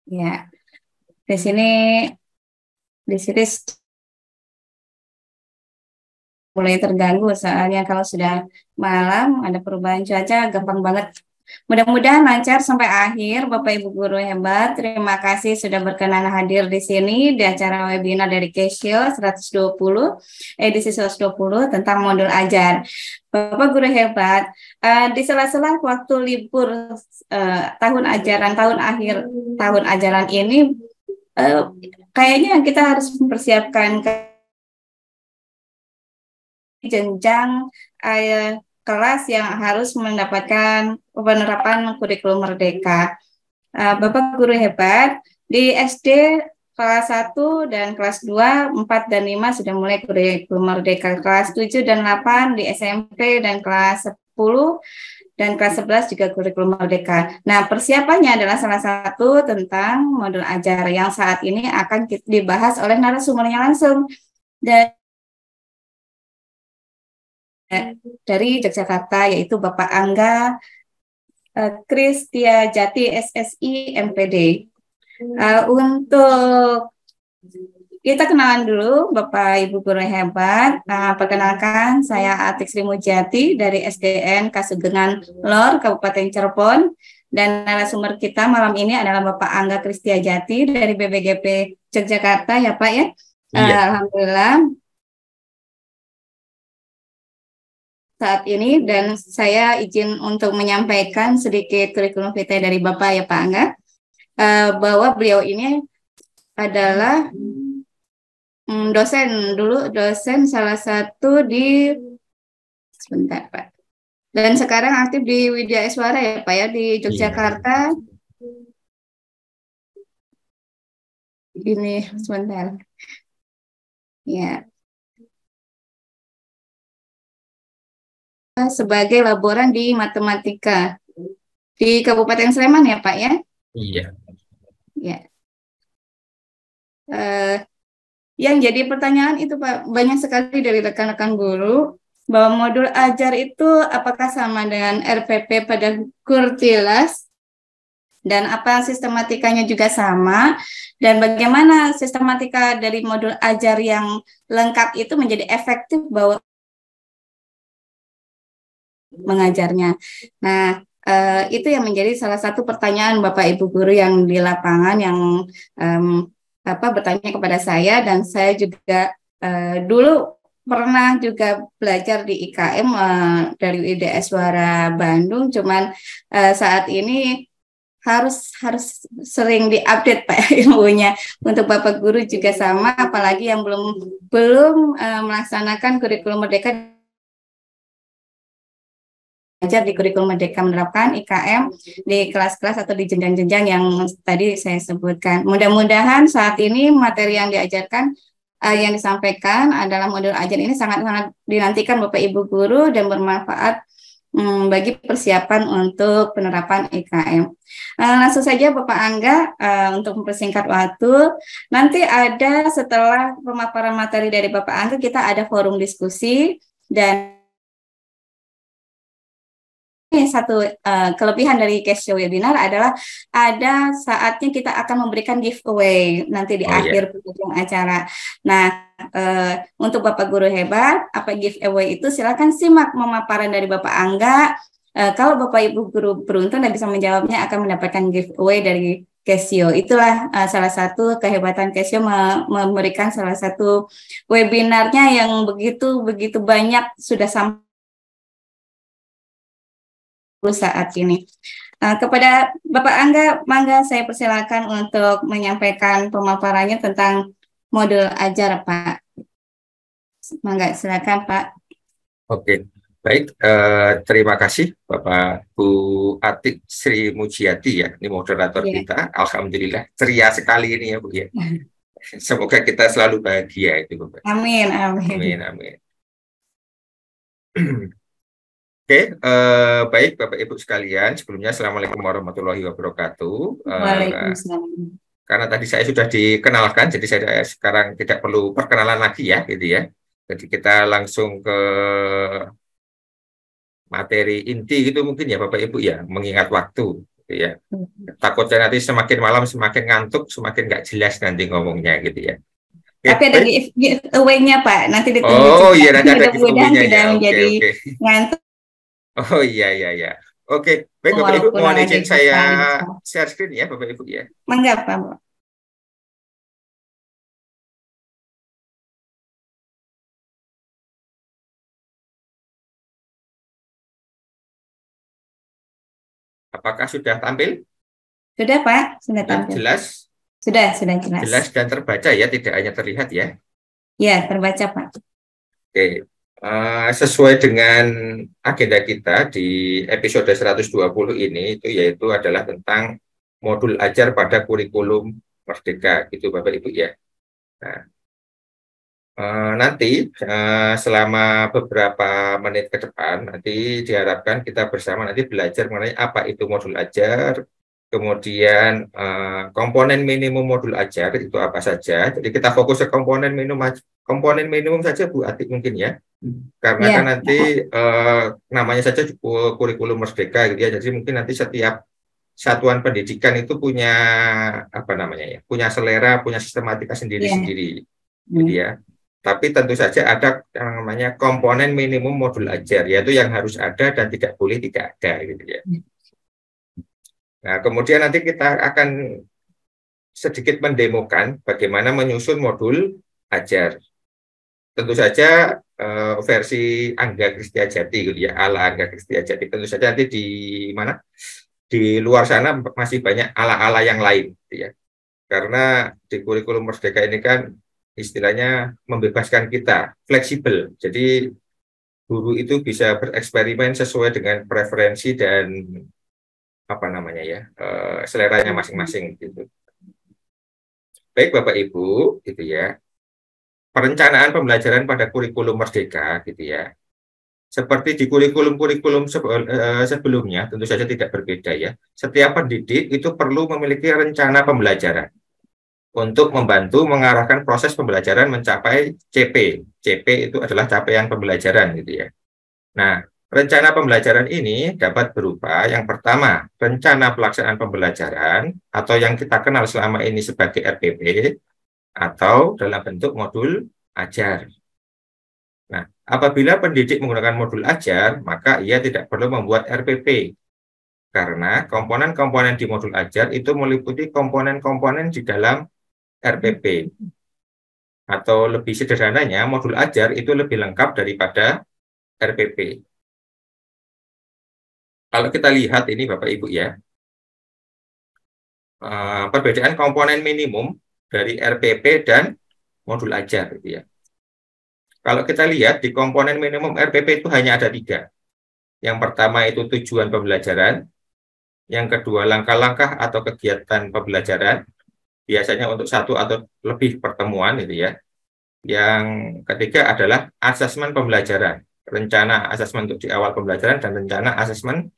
Ya, di sini di sini mulai terganggu soalnya kalau sudah malam ada perubahan cuaca gampang banget. Mudah-mudahan lancar sampai akhir, Bapak Ibu guru hebat. Terima kasih sudah berkenan hadir di sini di acara webinar dari Casio 120 edisi 120 tentang modul ajar. Bapak guru hebat, di sela-sela waktu libur tahun akhir tahun ajaran ini, eh, kayaknya kita harus mempersiapkan jenjang kelas yang harus mendapatkan penerapan kurikulum merdeka. Bapak guru hebat, di SD kelas 1 dan kelas 2, 4 dan 5 sudah mulai kurikulum merdeka. Kelas 7 dan 8 di SMP dan kelas 10 dan kelas 11 juga kurikulum merdeka. Nah, persiapannya adalah salah satu tentang modul ajar yang saat ini akan dibahas oleh narasumbernya langsung. Dan dari Yogyakarta, yaitu Bapak Angga Kristiajati SSI MPD. Untuk kita kenalan dulu, Bapak Ibu guru hebat. Perkenalkan, saya Atik Sri Mujati dari SDN Kasugengan Lor, Kabupaten Cirebon. Dan narasumber kita malam ini adalah Bapak Angga Kristiajati dari BBGP Yogyakarta, ya Pak ya. Iya. Alhamdulillah. Saat ini dan saya izin untuk menyampaikan sedikit kurikulum vitae dari Bapak ya Pak Angga, bahwa beliau ini adalah dosen salah satu di sebentar Pak, dan sekarang aktif di Widya Eswara ya Pak ya di Yogyakarta. Ini sebentar ya, sebagai laboran di matematika di Kabupaten Sleman ya Pak ya. Iya. Ya. Yang jadi pertanyaan itu Pak, banyak sekali dari rekan-rekan guru bahwa modul ajar itu apakah sama dengan RPP pada Kurtilas dan apa sistematikanya juga sama, dan bagaimana sistematika dari modul ajar yang lengkap itu menjadi efektif bahwa mengajarnya. Nah, itu yang menjadi salah satu pertanyaan Bapak Ibu guru yang di lapangan yang bertanya kepada saya, dan saya juga dulu pernah juga belajar di IKM dari IDS Suara Bandung, cuman saat ini harus sering diupdate Pak ilmunya. Untuk Bapak guru juga sama, apalagi yang belum melaksanakan kurikulum merdeka belajar di kurikulum merdeka menerapkan IKM di kelas-kelas atau di jenjang-jenjang yang tadi saya sebutkan. Mudah-mudahan saat ini materi yang diajarkan yang disampaikan adalah modul ajar ini sangat-sangat dinantikan Bapak Ibu guru dan bermanfaat bagi persiapan untuk penerapan IKM. Langsung saja Bapak Angga, untuk mempersingkat waktu, nanti ada setelah pemaparan materi dari Bapak Angga, kita ada forum diskusi, dan satu kelebihan dari Casio webinar adalah ada saatnya kita akan memberikan giveaway nanti di akhir penghujung acara. Nah, untuk Bapak guru hebat, apa giveaway itu? Silakan simak pemaparan dari Bapak Angga. Kalau Bapak Ibu guru beruntung dan bisa menjawabnya akan mendapatkan giveaway dari Casio. Itulah salah satu kehebatan Casio memberikan salah satu webinarnya yang begitu banyak sudah sampai saat ini. Kepada Bapak Angga, mangga saya persilakan untuk menyampaikan pemaparannya tentang modul ajar, Pak. Mangga, silakan, Pak. Oke, baik. Terima kasih Bapak Bu Atik Sri Mujiati ya, ini moderator kita. Alhamdulillah, ceria sekali ini ya Bu ya. Semoga kita selalu bahagia itu Bapak. Amin, amin. Amin, amin. Oke, baik Bapak Ibu sekalian, sebelumnya Assalamualaikum warahmatullahi wabarakatuh. Waalaikumsalam. Karena tadi saya sudah dikenalkan, jadi saya sekarang tidak perlu perkenalan lagi ya, gitu ya. Jadi kita langsung ke materi inti gitu mungkin ya Bapak Ibu ya, mengingat waktu. gitu ya. Takutnya nanti semakin malam semakin ngantuk, semakin nggak jelas nanti ngomongnya gitu ya. Oke, Tapi ada baik. giveaway-nya Pak, nanti ditunggu Oh juga. iya, nanti ada Mudah-mudahan giveaway-nya ya. tidak Oke, menjadi oke. ngantuk Oh iya, iya, iya. Oke, baik Bapak Ibu, walaupun mohon lagi izin saya buka gitu. share screen ya Bapak Ibu ya. Mangga Pak. Apakah sudah tampil? Sudah Pak, sudah Sudah tampil. jelas? Sudah jelas. Jelas dan terbaca ya, tidak hanya terlihat ya. Ya, terbaca Pak. Oke, sesuai dengan agenda kita di episode 120 ini, itu yaitu adalah tentang modul ajar pada kurikulum Merdeka, gitu Bapak Ibu ya. Nah, nanti selama beberapa menit ke depan, nanti diharapkan kita bersama nanti belajar mengenai apa itu modul ajar, kemudian komponen minimum modul ajar itu apa saja. Jadi kita fokus ke komponen minimum saja Bu Atik mungkin ya. Karena kan Ya, nanti namanya saja kurikulum Merdeka gitu ya. Jadi mungkin nanti setiap satuan pendidikan itu punya apa namanya ya, punya selera, punya sistematika ya. sendiri-sendiri, gitu ya. Tapi tentu saja ada yang namanya komponen minimum modul ajar, yaitu yang harus ada dan tidak boleh tidak ada, gitu ya. Nah, kemudian nanti kita akan sedikit mendemokan bagaimana menyusun modul ajar. Tentu saja versi Angga Kristiajati gitu ya, ala Angga Kristiajati. Tentu saja nanti di mana? Di luar sana masih banyak ala-ala yang lain gitu ya. Karena di kurikulum Merdeka ini kan istilahnya membebaskan kita, fleksibel. Jadi guru itu bisa bereksperimen sesuai dengan preferensi dan apa namanya ya, seleranya masing-masing gitu. Baik Bapak Ibu, gitu ya. Perencanaan pembelajaran pada kurikulum Merdeka gitu ya. Seperti di kurikulum-kurikulum sebelumnya, tentu saja tidak berbeda ya. Setiap pendidik itu perlu memiliki rencana pembelajaran untuk membantu mengarahkan proses pembelajaran mencapai CP. CP itu adalah capaian pembelajaran gitu ya. Nah, rencana pembelajaran ini dapat berupa yang pertama, rencana pelaksanaan pembelajaran atau yang kita kenal selama ini sebagai RPP atau dalam bentuk modul ajar. Nah, apabila pendidik menggunakan modul ajar, maka ia tidak perlu membuat RPP karena komponen-komponen di modul ajar itu meliputi komponen-komponen di dalam RPP. Atau lebih sederhananya, modul ajar itu lebih lengkap daripada RPP. Kalau kita lihat ini Bapak Ibu ya, perbedaan komponen minimum dari RPP dan modul ajar gitu ya. Kalau kita lihat di komponen minimum RPP itu hanya ada 3. Yang pertama itu tujuan pembelajaran, yang kedua langkah-langkah atau kegiatan pembelajaran, biasanya untuk 1 atau lebih pertemuan gitu ya. Yang ketiga adalah asesmen pembelajaran, rencana asesmen untuk di awal pembelajaran dan rencana asesmen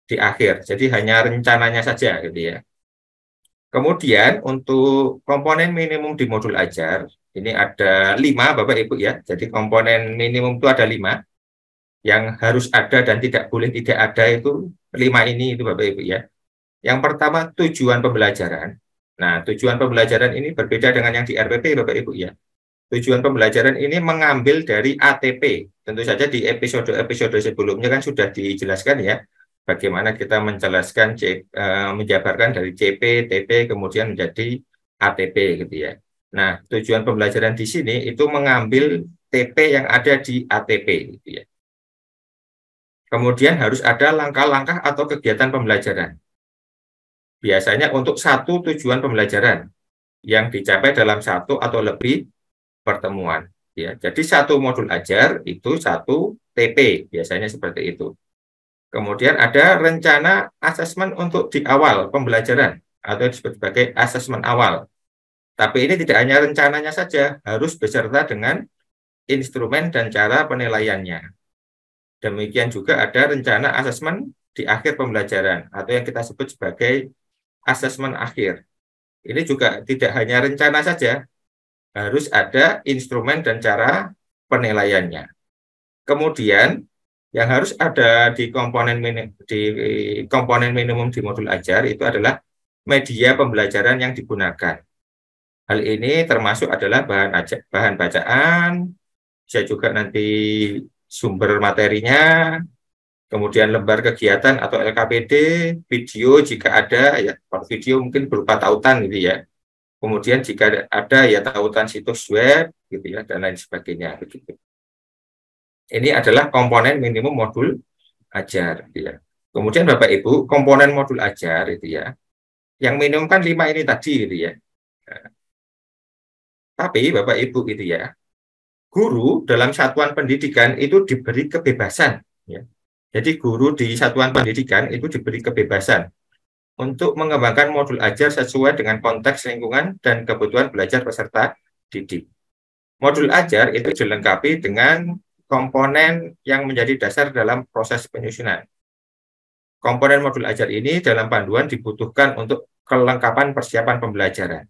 di akhir. Jadi hanya rencananya saja gitu ya. Kemudian untuk komponen minimum di modul ajar, ini ada 5 Bapak Ibu ya. Jadi komponen minimum itu ada 5. Yang harus ada dan tidak boleh tidak ada itu 5 ini itu Bapak Ibu ya. Yang pertama tujuan pembelajaran. Nah, tujuan pembelajaran ini berbeda dengan yang di RPP Bapak Ibu ya. Tujuan pembelajaran ini mengambil dari ATP. Tentu saja di episode-episode sebelumnya kan sudah dijelaskan ya, bagaimana kita menjabarkan dari CP, TP, kemudian menjadi ATP gitu ya. Nah, tujuan pembelajaran di sini itu mengambil TP yang ada di ATP gitu ya. Kemudian harus ada langkah-langkah atau kegiatan pembelajaran. Biasanya untuk satu tujuan pembelajaran yang dicapai dalam 1 atau lebih pertemuan. Ya, jadi satu modul ajar itu 1 TP, biasanya seperti itu. Kemudian ada rencana asesmen untuk di awal pembelajaran atau disebut sebagai asesmen awal. Tapi ini tidak hanya rencananya saja, harus beserta dengan instrumen dan cara penilaiannya. Demikian juga ada rencana asesmen di akhir pembelajaran atau yang kita sebut sebagai asesmen akhir. Ini juga tidak hanya rencana saja, harus ada instrumen dan cara penilaiannya. Kemudian yang harus ada di komponen minimum di modul ajar itu adalah media pembelajaran yang digunakan. Hal ini termasuk adalah bahan bacaan, bisa juga nanti sumber materinya, kemudian lembar kegiatan atau LKPD, video jika ada, ya kalau video mungkin berupa tautan gitu ya. Kemudian jika ada ya tautan situs web gitu ya dan lain sebagainya begitu. Ini adalah komponen minimum modul ajar gitu ya. Kemudian Bapak Ibu, komponen modul ajar itu ya. Yang minimum kan 5 ini tadi gitu ya. Nah, tapi Bapak Ibu itu ya, guru dalam satuan pendidikan itu diberi kebebasan ya. Jadi guru di satuan pendidikan itu diberi kebebasan untuk mengembangkan modul ajar sesuai dengan konteks lingkungan dan kebutuhan belajar peserta didik. Modul ajar itu dilengkapi dengan komponen yang menjadi dasar dalam proses penyusunan. Komponen modul ajar ini dalam panduan dibutuhkan untuk kelengkapan persiapan pembelajaran.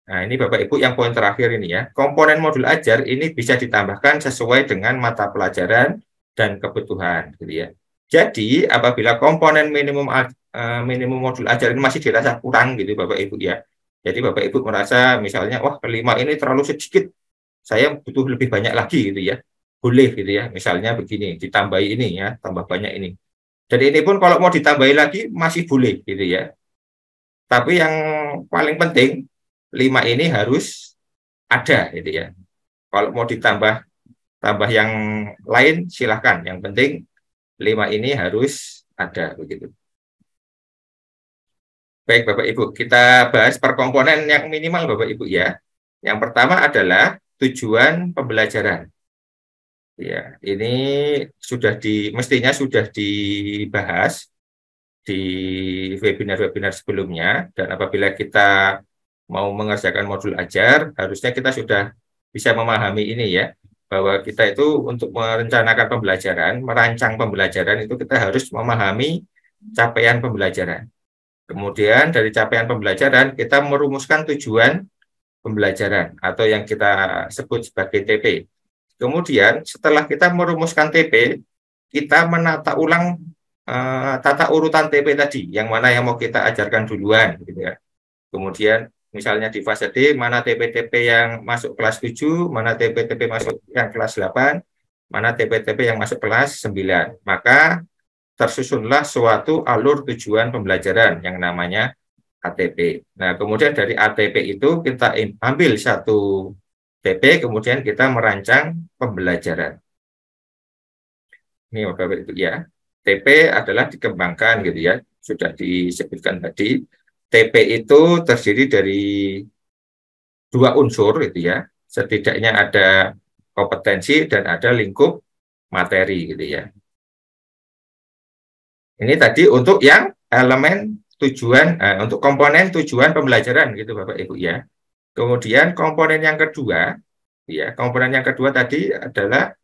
Nah, ini Bapak Ibu yang poin terakhir ini ya. Komponen modul ajar ini bisa ditambahkan sesuai dengan mata pelajaran dan kebutuhan gitu ya. Jadi, apabila komponen minimum modul ajar ini masih dirasa kurang gitu Bapak Ibu ya. Jadi Bapak Ibu merasa misalnya wah kelima ini terlalu sedikit. Saya butuh lebih banyak lagi gitu ya. Boleh gitu ya. Misalnya begini, ditambahi ini ya, tambah banyak ini. Jadi ini pun kalau mau ditambahi lagi masih boleh gitu ya. Tapi yang paling penting 5 ini harus ada gitu ya. Kalau mau tambah yang lain silahkan. Yang penting 5 ini harus ada begitu. Baik Bapak Ibu, kita bahas per komponen yang minimal Bapak Ibu ya. Yang pertama adalah tujuan pembelajaran. Ya, ini mestinya sudah dibahas di webinar-webinar sebelumnya, dan apabila kita mau mengerjakan modul ajar, harusnya kita sudah bisa memahami ini ya, bahwa kita itu untuk merencanakan pembelajaran, merancang pembelajaran itu kita harus memahami capaian pembelajaran. Kemudian dari capaian pembelajaran kita merumuskan tujuan pembelajaran atau yang kita sebut sebagai TP. Kemudian setelah kita merumuskan TP, kita menata ulang tata urutan TP tadi, yang mana yang mau kita ajarkan duluan gitu ya. Kemudian misalnya di fase D, mana TP-TP yang masuk kelas 7, mana TP-TP masuk yang kelas 8, mana TP-TP yang masuk kelas 9. Maka tersusunlah suatu alur tujuan pembelajaran yang namanya ATP. Nah, kemudian dari ATP itu kita ambil satu TP, kemudian kita merancang pembelajaran. Ini Bapak Ibu ya. TP adalah dikembangkan gitu ya. Sudah disebutkan tadi. TP itu terdiri dari 2 unsur gitu ya. Setidaknya ada kompetensi dan ada lingkup materi gitu ya. Ini tadi untuk yang elemen tujuan, untuk komponen tujuan pembelajaran gitu Bapak Ibu ya. Kemudian komponen yang kedua, ya komponen yang kedua tadi adalah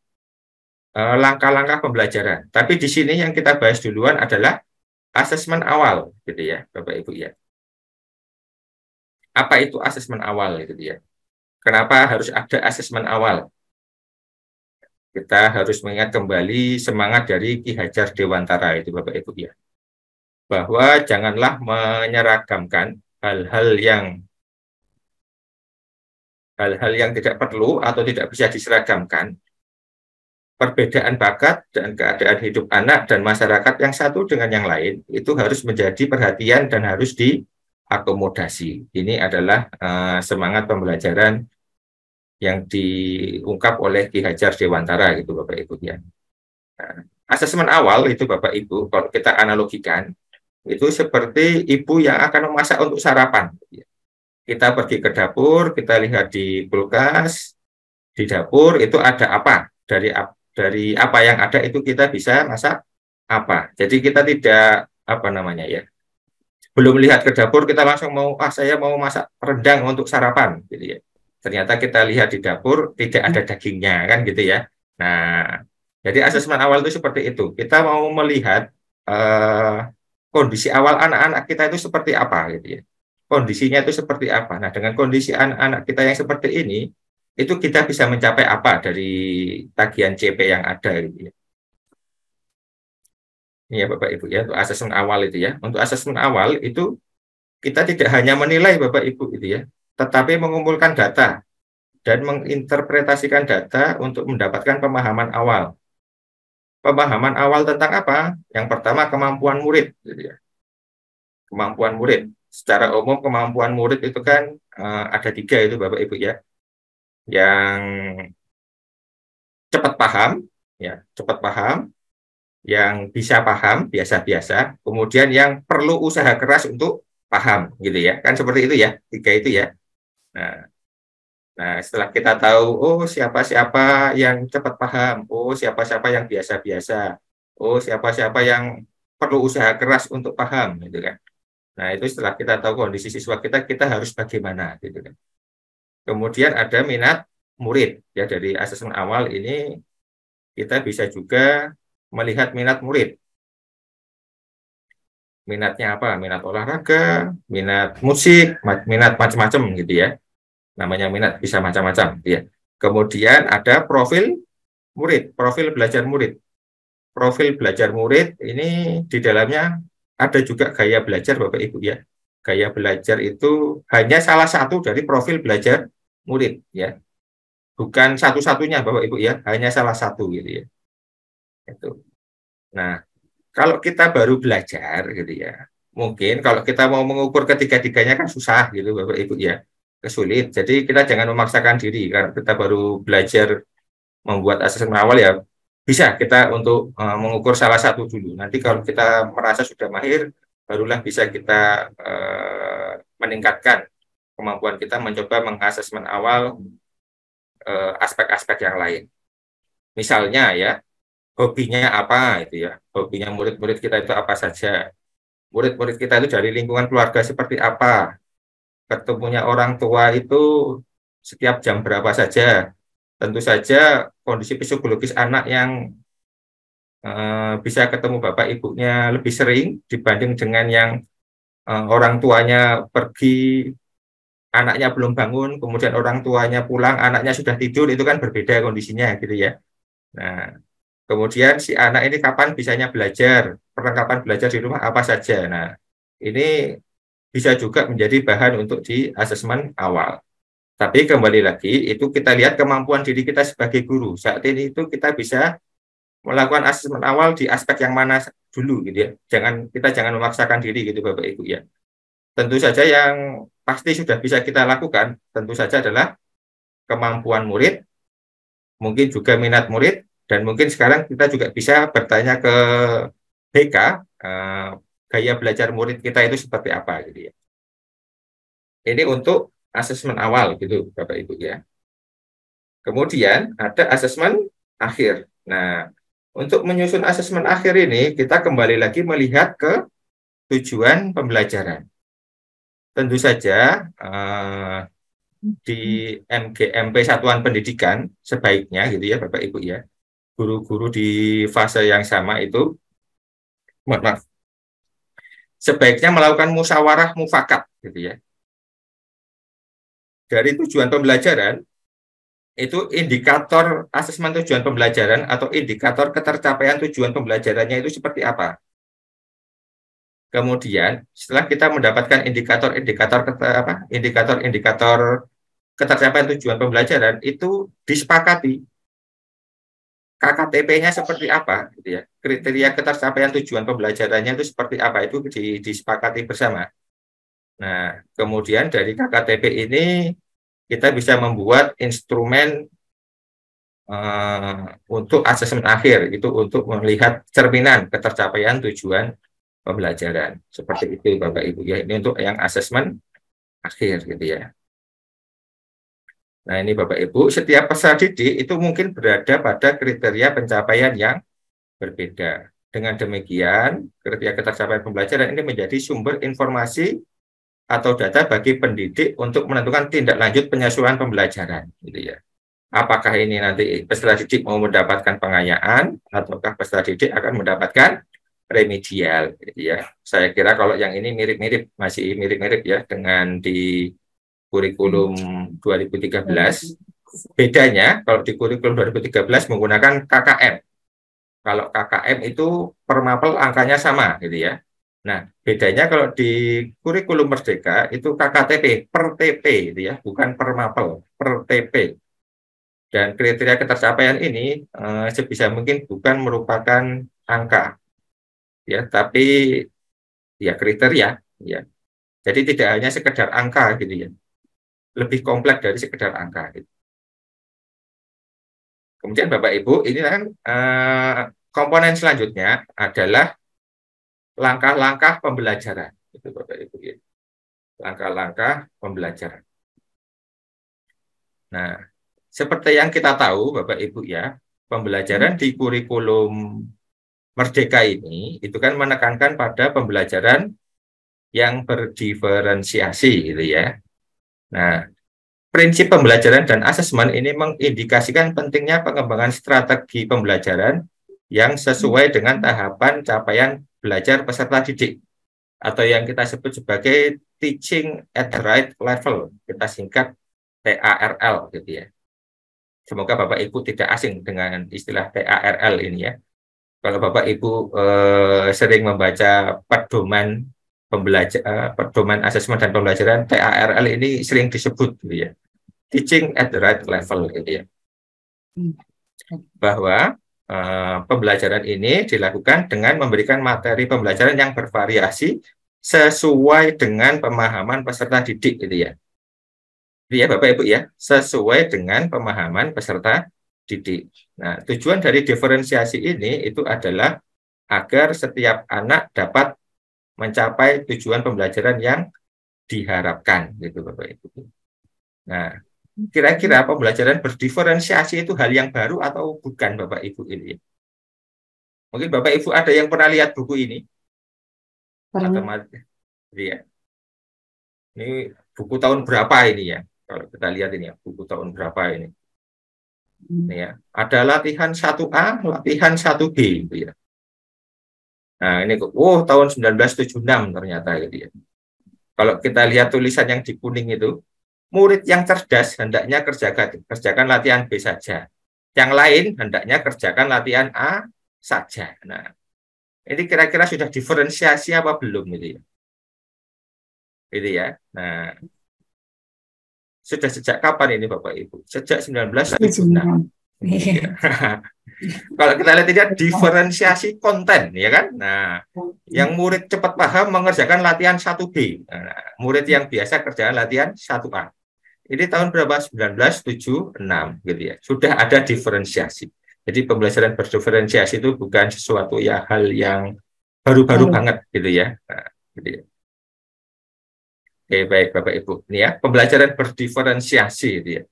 langkah-langkah pembelajaran. Tapi di sini yang kita bahas duluan adalah asesmen awal, gitu ya, Bapak Ibu ya. Apa itu asesmen awal, gitu ya? Kenapa harus ada asesmen awal? Kita harus mengingat kembali semangat dari Ki Hajar Dewantara itu Bapak Ibu ya. Bahwa janganlah menyeragamkan hal-hal yang tidak perlu atau tidak bisa diseragamkan. Perbedaan bakat dan keadaan hidup anak dan masyarakat yang satu dengan yang lain itu harus menjadi perhatian dan harus diakomodasi. Ini adalah semangat pembelajaran yang diungkap oleh Ki Hajar Dewantara gitu Bapak Ibu ya. Nah, asesmen awal itu Bapak Ibu kalau kita analogikan itu seperti ibu yang akan memasak untuk sarapan. Kita pergi ke dapur, kita lihat di kulkas, di dapur itu ada apa, dari apa yang ada itu kita bisa masak apa. Jadi kita tidak belum lihat ke dapur kita langsung saya mau masak rendang untuk sarapan gitu ya. Ternyata kita lihat di dapur tidak ada dagingnya kan gitu ya. Nah, jadi asesmen awal itu seperti itu. Kita mau melihat kondisi awal anak-anak kita itu seperti apa gitu ya. Kondisinya itu seperti apa. Nah, dengan kondisi anak-anak kita yang seperti ini, itu kita bisa mencapai apa dari tagihan CP yang ada gitu ya. Ini ya Bapak Ibu ya, untuk asesmen awal itu ya. Untuk asesmen awal itu kita tidak hanya menilai Bapak Ibu itu ya, tetapi mengumpulkan data dan menginterpretasikan data untuk mendapatkan pemahaman awal. Pemahaman awal tentang apa? Yang pertama kemampuan murid, gitu ya. Kemampuan murid. Secara umum kemampuan murid itu kan ada 3 itu Bapak Ibu ya. Yang cepat paham, ya cepat paham, yang bisa paham biasa-biasa, kemudian yang perlu usaha keras untuk paham, gitu ya. Kan seperti itu ya, 3 itu ya. Nah, setelah kita tahu, oh siapa-siapa yang cepat paham, oh siapa-siapa yang biasa-biasa, oh siapa-siapa yang perlu usaha keras untuk paham, gitu kan. Nah, itu setelah kita tahu kondisi siswa kita harus bagaimana, gitu kan. Kemudian ada minat murid, ya dari asesmen awal ini kita bisa juga melihat minat murid. Minatnya apa? Minat olahraga, minat musik, minat macam-macam gitu ya. Namanya minat bisa macam-macam ya. Kemudian ada profil murid, profil belajar murid. Profil belajar murid ini di dalamnya ada juga gaya belajar Bapak Ibu ya. Gaya belajar itu hanya salah satu dari profil belajar murid ya. Bukan satu-satunya Bapak Ibu ya, hanya salah satu gitu ya. Itu. Nah, kalau kita baru belajar gitu ya, mungkin kalau kita mau mengukur ketiga-tiganya kan susah gitu Bapak Ibu ya, kesulit. Jadi kita jangan memaksakan diri karena kita baru belajar membuat asesmen awal ya, bisa kita untuk mengukur salah satu dulu. Nanti kalau kita merasa sudah mahir, barulah bisa kita meningkatkan kemampuan kita mencoba mengasesmen awal aspek-aspek yang lain. Misalnya ya, hobinya apa itu ya, hobinya murid-murid kita itu apa saja, murid-murid kita itu dari lingkungan keluarga seperti apa, ketemunya orang tua itu setiap jam berapa saja. Tentu saja kondisi psikologis anak yang bisa ketemu bapak ibunya lebih sering dibanding dengan yang orang tuanya pergi, anaknya belum bangun, kemudian orang tuanya pulang, anaknya sudah tidur, itu kan berbeda kondisinya gitu ya. Nah, kemudian si anak ini kapan bisanya belajar, perlengkapan belajar di rumah apa saja. Nah, ini bisa juga menjadi bahan untuk di asesmen awal. Tapi kembali lagi, itu kita lihat kemampuan diri kita sebagai guru. Saat ini itu kita bisa melakukan asesmen awal di aspek yang mana dulu gitu ya. Kita jangan memaksakan diri gitu Bapak Ibu ya. Tentu saja yang pasti sudah bisa kita lakukan, tentu saja adalah kemampuan murid, mungkin juga minat murid, dan mungkin sekarang kita juga bisa bertanya ke BK, gaya belajar murid kita itu seperti apa gitu ya. Ini untuk asesmen awal gitu Bapak Ibu ya. Kemudian ada asesmen akhir. Nah, untuk menyusun asesmen akhir ini kita kembali lagi melihat ke tujuan pembelajaran. Tentu saja di MGMP Satuan Pendidikan sebaiknya gitu ya Bapak Ibu ya. Guru-guru di fase yang sama itu maaf, sebaiknya melakukan musyawarah mufakat gitu ya. Dari tujuan pembelajaran itu indikator asesmen tujuan pembelajaran atau indikator ketercapaian tujuan pembelajarannya itu seperti apa. Kemudian setelah kita mendapatkan indikator ketercapaian tujuan pembelajaran itu disepakati KKTP-nya seperti apa, gitu ya. Kriteria ketercapaian tujuan pembelajarannya itu seperti apa itu disepakati bersama. Nah, kemudian dari KKTP ini kita bisa membuat instrumen untuk asesmen akhir, itu untuk melihat cerminan ketercapaian tujuan pembelajaran. Seperti itu Bapak Ibu ya. Ini untuk yang asesmen akhir gitu ya. Nah, ini Bapak Ibu, setiap peserta didik itu mungkin berada pada kriteria pencapaian yang berbeda. Dengan demikian, kriteria ketercapaian pembelajaran ini menjadi sumber informasi atau data bagi pendidik untuk menentukan tindak lanjut penyesuaian pembelajaran, gitu ya. Apakah ini nanti peserta didik mau mendapatkan pengayaan, ataukah peserta didik akan mendapatkan remedial, gitu ya. Saya kira kalau yang ini mirip-mirip, masih mirip-mirip ya dengan di kurikulum 2013. Bedanya kalau di kurikulum 2013 menggunakan KKM. Kalau KKM itu per mapel angkanya sama gitu ya. Nah, bedanya kalau di kurikulum Merdeka itu KKTP per TP gitu ya, bukan per mapel, per TP. Dan kriteria ketercapaian ini sebisa mungkin bukan merupakan angka ya, tapi ya kriteria ya. Jadi tidak hanya sekedar angka gitu ya. Lebih kompleks dari sekedar angka gitu. Kemudian Bapak Ibu, ini kan komponen selanjutnya adalah langkah-langkah pembelajaran. Itu Bapak Ibu ya. Langkah-langkah pembelajaran. Nah, seperti yang kita tahu Bapak Ibu ya, pembelajaran di kurikulum Merdeka ini itu kan menekankan pada pembelajaran yang berdiferensiasi gitu ya. Nah, prinsip pembelajaran dan asesmen ini mengindikasikan pentingnya pengembangan strategi pembelajaran yang sesuai dengan tahapan capaian belajar peserta didik atau yang kita sebut sebagai teaching at the right level, kita singkat TARL gitu ya. Semoga Bapak Ibu tidak asing dengan istilah TARL ini ya. Kalau Bapak Ibu sering membaca pedoman pedoman asesmen dan pembelajaran, TARL ini sering disebut gitu ya. Teaching at the right level gitu ya. Bahwa pembelajaran ini dilakukan dengan memberikan materi pembelajaran yang bervariasi sesuai dengan pemahaman peserta didik gitu ya. Ya Bapak Ibu ya, sesuai dengan pemahaman peserta didik. Nah, tujuan dari diferensiasi ini itu adalah agar setiap anak dapat mencapai tujuan pembelajaran yang diharapkan gitu Bapak Ibu. Nah, kira-kira pembelajaran berdiferensiasi itu hal yang baru atau bukan Bapak Ibu ini? Mungkin Bapak Ibu ada yang pernah lihat buku ini? Atau ya. Ini buku tahun berapa ini ya? Kalau kita lihat ini ya, buku tahun berapa ini? Ini ya. Ada latihan 1A, latihan 1B gitu ya. Nah, ini tahun 1976 ternyata gitu ya. Kalau kita lihat tulisan yang di kuning itu, murid yang cerdas hendaknya kerjakan latihan B saja. Yang lain hendaknya kerjakan latihan A saja. Nah, ini kira-kira sudah diferensiasi apa belum gitu ya? Gitu ya. Nah, sudah sejak kapan ini Bapak Ibu? Sejak 1976. Ya. Kalau kita lihat ini diferensiasi konten, ya kan? Nah, yang murid cepat paham mengerjakan latihan 1B. Nah, murid yang biasa kerjakan latihan 1A. Ini tahun berapa? 1976 gitu ya. Sudah ada diferensiasi. Jadi pembelajaran berdiferensiasi itu bukan sesuatu ya hal yang baru-baru banget gitu ya. Nah, gitu ya. Oke, baik Bapak Ibu. Ini ya, pembelajaran berdiferensiasi gitu ya.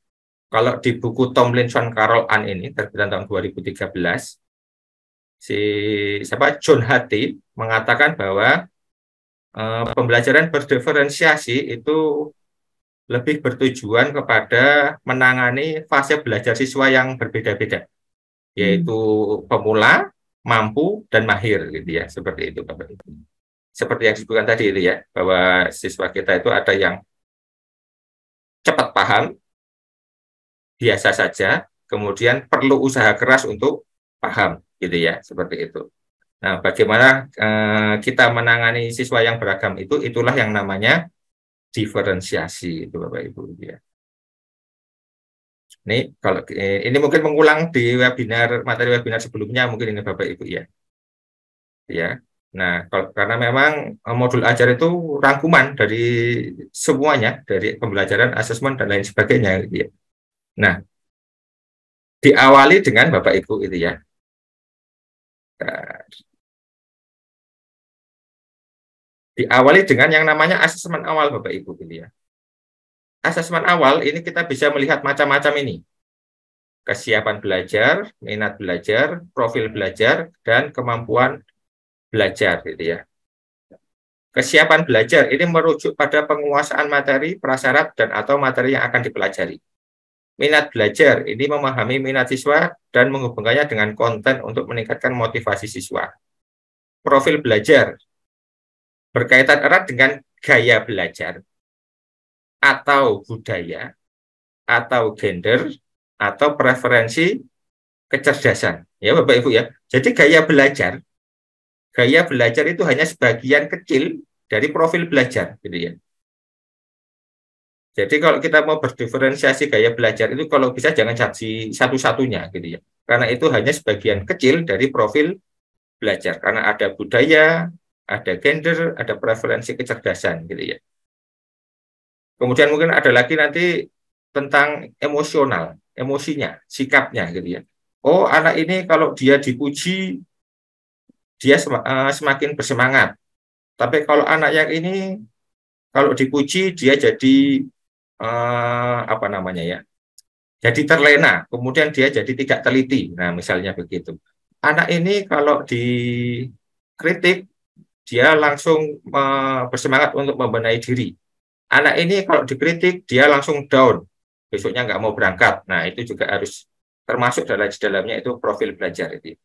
Kalau di buku Tomlinson Carol Ann ini terbitan tahun 2013, John Hattie mengatakan bahwa pembelajaran berdiferensiasi itu lebih bertujuan kepada menangani fase belajar siswa yang berbeda-beda, yaitu pemula, mampu, dan mahir gitu ya, seperti itu Bapak Ibu. Seperti yang disebutkan tadi itu ya, bahwa siswa kita itu ada yang cepat paham, biasa saja, kemudian perlu usaha keras untuk paham gitu ya, seperti itu. Nah, bagaimana kita menangani siswa yang beragam itu, itulah yang namanya diferensiasi itu Bapak Ibu ya. Ini kalau ini mungkin mengulang di materi webinar sebelumnya mungkin ini Bapak Ibu ya. Ya. Nah, karena memang modul ajar itu rangkuman dari semuanya, dari pembelajaran, asesmen dan lain sebagainya gitu ya. Nah, diawali dengan Bapak Ibu itu ya. Diawali dengan yang namanya asesmen awal Bapak Ibu gitu ya. Asesmen awal ini kita bisa melihat macam-macam ini. Kesiapan belajar, minat belajar, profil belajar, dan kemampuan belajar gitu ya. Kesiapan belajar ini merujuk pada penguasaan materi, prasyarat, dan atau materi yang akan dipelajari. Minat belajar ini memahami minat siswa dan menghubungkannya dengan konten untuk meningkatkan motivasi siswa. Profil belajar berkaitan erat dengan gaya belajar atau budaya atau gender atau preferensi kecerdasan. Ya Bapak Ibu ya. Jadi gaya belajar itu hanya sebagian kecil dari profil belajar, gitu ya. Jadi kalau kita mau berdiferensiasi gaya belajar itu kalau bisa jangan jadi satu-satunya, gitu ya. Karena itu hanya sebagian kecil dari profil belajar. Karena ada budaya, ada gender, ada preferensi kecerdasan, gitu ya. Kemudian mungkin ada lagi nanti tentang emosional, emosinya, sikapnya, gitu ya. Oh, anak ini kalau dia dipuji, dia semakin bersemangat. Tapi kalau anak yang ini, kalau dipuji, dia jadi apa namanya ya? Jadi terlena, kemudian dia jadi tidak teliti. Nah, misalnya begitu. Anak ini kalau dikritik, dia langsung bersemangat untuk membenahi diri. Anak ini kalau dikritik, dia langsung down. Besoknya nggak mau berangkat. Nah, itu juga harus termasuk dalamnya itu profil belajar itu.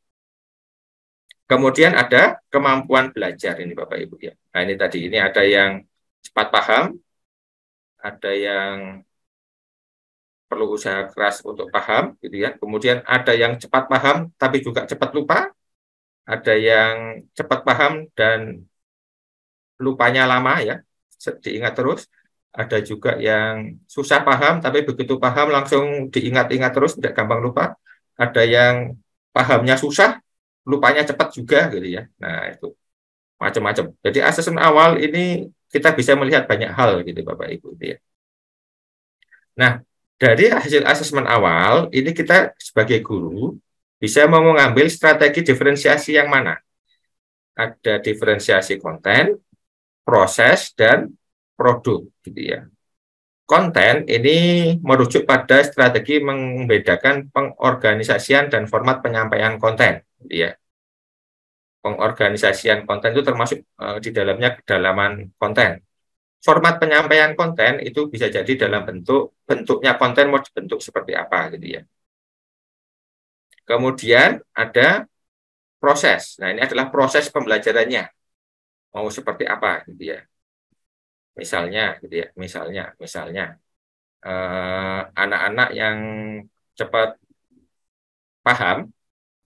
Kemudian ada kemampuan belajar ini Bapak Ibu ya. Nah, ini tadi ini ada yang cepat paham, ada yang perlu usaha keras untuk paham gitu ya. Kemudian ada yang cepat paham tapi juga cepat lupa, ada yang cepat paham dan lupanya lama ya, diingat terus. Ada juga yang susah paham tapi begitu paham langsung diingat-ingat terus, tidak gampang lupa. Ada yang pahamnya susah, lupanya cepat juga gitu ya. Nah, itu macam-macam. Jadi asesmen awal ini kita bisa melihat banyak hal gitu Bapak Ibu gitu ya. Nah, dari hasil asesmen awal ini kita sebagai guru bisa mau mengambil strategi diferensiasi yang mana? Ada diferensiasi konten, proses, dan produk gitu ya. Konten ini merujuk pada strategi membedakan pengorganisasian dan format penyampaian konten gitu ya. Pengorganisasian konten itu termasuk di dalamnya kedalaman konten. Format penyampaian konten itu bisa jadi dalam bentuknya konten mau dibentuk seperti apa gitu ya. Kemudian ada proses. Nah, ini adalah proses pembelajarannya. Mau seperti apa gitu ya. Misalnya gitu ya, misalnya anak-anak yang cepat paham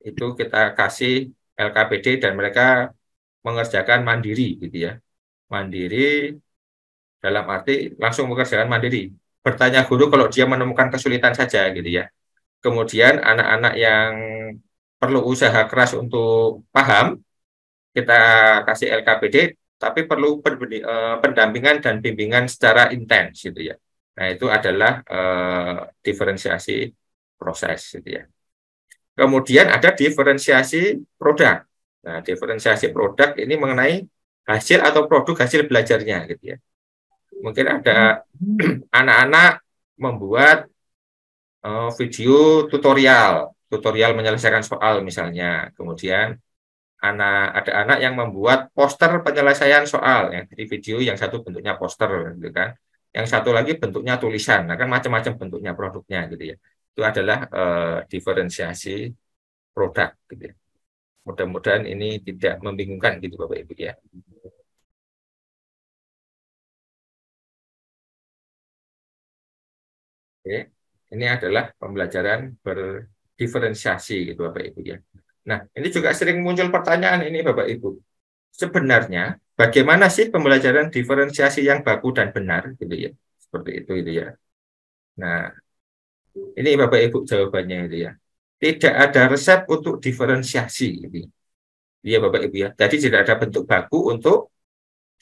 itu kita kasih LKPD dan mereka mengerjakan mandiri gitu ya. Mandiri dalam arti langsung mengerjakan mandiri. Bertanya guru kalau dia menemukan kesulitan saja gitu ya. Kemudian anak-anak yang perlu usaha keras untuk paham, kita kasih LKPD, tapi perlu pendampingan dan bimbingan secara intens gitu ya. Nah, itu adalah diferensiasi proses gitu ya. Kemudian ada diferensiasi produk. Nah, diferensiasi produk ini mengenai hasil atau produk hasil belajarnya gitu ya. Mungkin ada anak-anak membuat video tutorial menyelesaikan soal misalnya. Kemudian ada anak yang membuat poster penyelesaian soal, yang di video yang satu bentuknya poster gitu kan. Yang satu lagi bentuknya tulisan. Nah, kan macam-macam bentuknya produknya gitu ya. Itu adalah diferensiasi produk gitu ya. Mudah-mudahan ini tidak membingungkan gitu Bapak Ibu ya. Oke. Ini adalah pembelajaran berdiferensiasi gitu Bapak Ibu ya. Nah, ini juga sering muncul pertanyaan ini Bapak Ibu. Sebenarnya bagaimana sih pembelajaran diferensiasi yang baku dan benar gitu ya. Seperti itu ya. Nah, ini Bapak Ibu jawabannya itu ya. Tidak ada resep untuk diferensiasi gitu. Iya Bapak Ibu ya. Jadi tidak ada bentuk baku untuk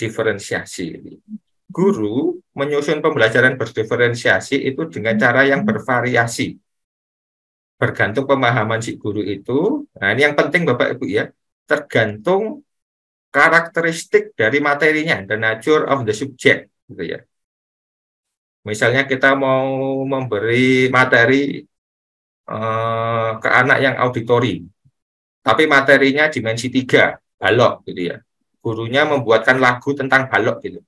diferensiasi gitu. Guru menyusun pembelajaran berdiferensiasi itu dengan cara yang bervariasi. Bergantung pemahaman si guru itu. Nah, ini yang penting Bapak Ibu ya. Tergantung karakteristik dari materinya, the nature of the subject gitu ya. Misalnya kita mau memberi materi ke anak yang auditori, tapi materinya dimensi 3, balok gitu ya. Gurunya membuatkan lagu tentang balok gitu.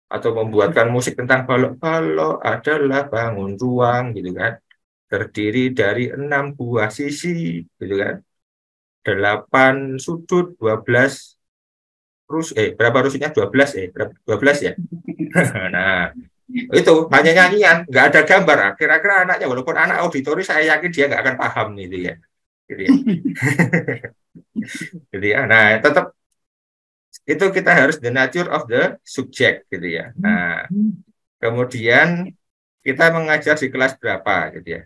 Atau membuatkan musik tentang balok. Balok adalah bangun ruang gitu kan. Terdiri dari 6 buah sisi gitu kan. 8 sudut, 12 berapa rusuknya? 12 12 ya. Nah, itu hanya nyanyian, nggak ada gambar. Kira-kira anaknya walaupun anak auditori saya yakin dia nggak akan paham gitu ya. gitu ya. Jadi ya, nah tetap itu kita harus the nature of the subject gitu ya. Nah, kemudian kita mengajar di kelas berapa gitu ya.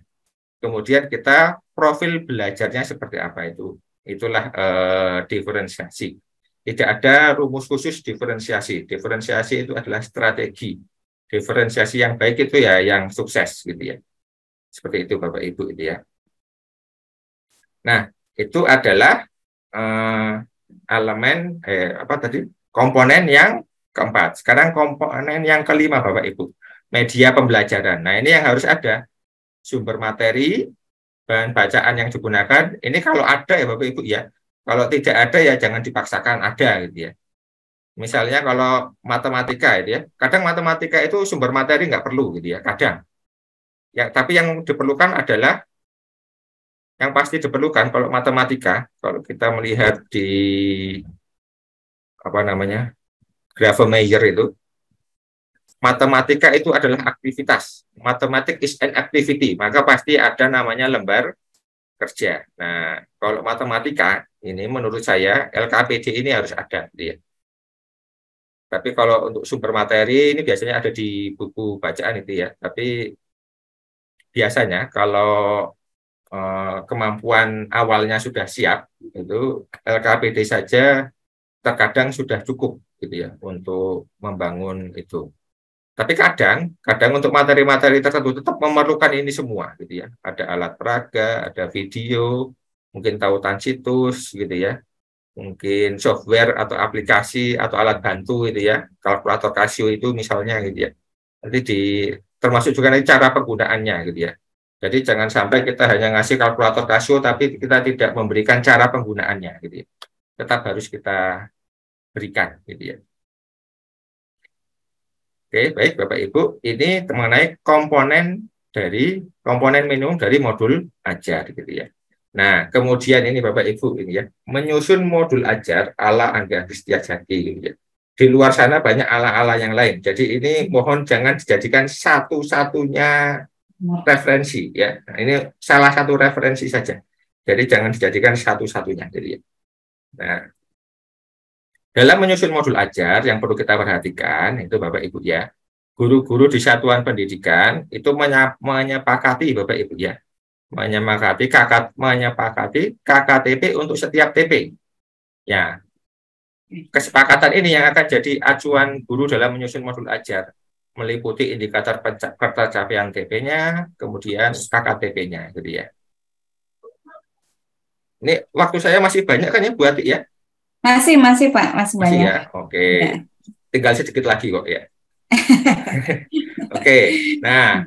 Kemudian kita profil belajarnya seperti apa itu. Itulah diferensiasi. Tidak ada rumus khusus diferensiasi. Diferensiasi itu adalah strategi. Diferensiasi yang baik itu ya yang sukses gitu ya. Seperti itu Bapak Ibu itu ya. Nah, itu adalah elemen apa tadi? Komponen yang keempat. Sekarang komponen yang kelima Bapak Ibu. Media pembelajaran. Nah, ini yang harus ada. Sumber materi, bahan bacaan yang digunakan. Ini kalau ada ya Bapak Ibu ya. Kalau tidak ada ya jangan dipaksakan ada gitu ya. Misalnya kalau matematika itu ya. Kadang matematika itu sumber materi nggak perlu gitu ya. Kadang. Ya, tapi yang diperlukan adalah yang pasti diperlukan kalau matematika, kalau kita melihat di apa namanya Gravemeyer itu, matematika itu adalah aktivitas. Matematik is an activity, maka pasti ada namanya lembar kerja. Nah, kalau matematika ini menurut saya LKPD ini harus ada, gitu ya. Tapi kalau untuk sumber materi ini biasanya ada di buku bacaan itu ya. Tapi biasanya kalau kemampuan awalnya sudah siap, itu LKPD saja terkadang sudah cukup gitu ya untuk membangun itu. Tapi kadang untuk materi-materi tertentu tetap memerlukan ini semua gitu ya. Ada alat peraga, ada video, mungkin tautan situs gitu ya. Mungkin software atau aplikasi atau alat bantu gitu ya. Kalkulator Casio itu misalnya gitu ya. Nanti termasuk juga nanti cara penggunaannya gitu ya. Jadi jangan sampai kita hanya ngasih kalkulator Casio tapi kita tidak memberikan cara penggunaannya gitu ya. Tetap harus kita berikan gitu ya. Oke, baik Bapak Ibu, ini mengenai komponen minimum dari modul ajar gitu ya. Nah, kemudian ini Bapak Ibu ini ya, menyusun modul ajar ala Angga Kristiajati gitu ya. Di luar sana banyak ala-ala yang lain. Jadi ini mohon jangan dijadikan satu-satunya referensi ya. Nah, ini salah satu referensi saja. Jadi jangan dijadikan satu-satunya gitu ya. Nah, dalam menyusun modul ajar yang perlu kita perhatikan itu Bapak Ibu ya, guru-guru di satuan pendidikan itu menyepakati Bapak Ibu ya, menyepakati KKTP untuk setiap TP. Ya, kesepakatan ini yang akan jadi acuan guru dalam menyusun modul ajar, meliputi indikator pencapaian TP-nya, kemudian KKTP-nya, gitu ya. Ini waktu saya masih banyak kan ya buat ya? Masih Pak, masih Masih banyak. ya, oke. Ya. Tinggal sedikit lagi kok ya. Oke, nah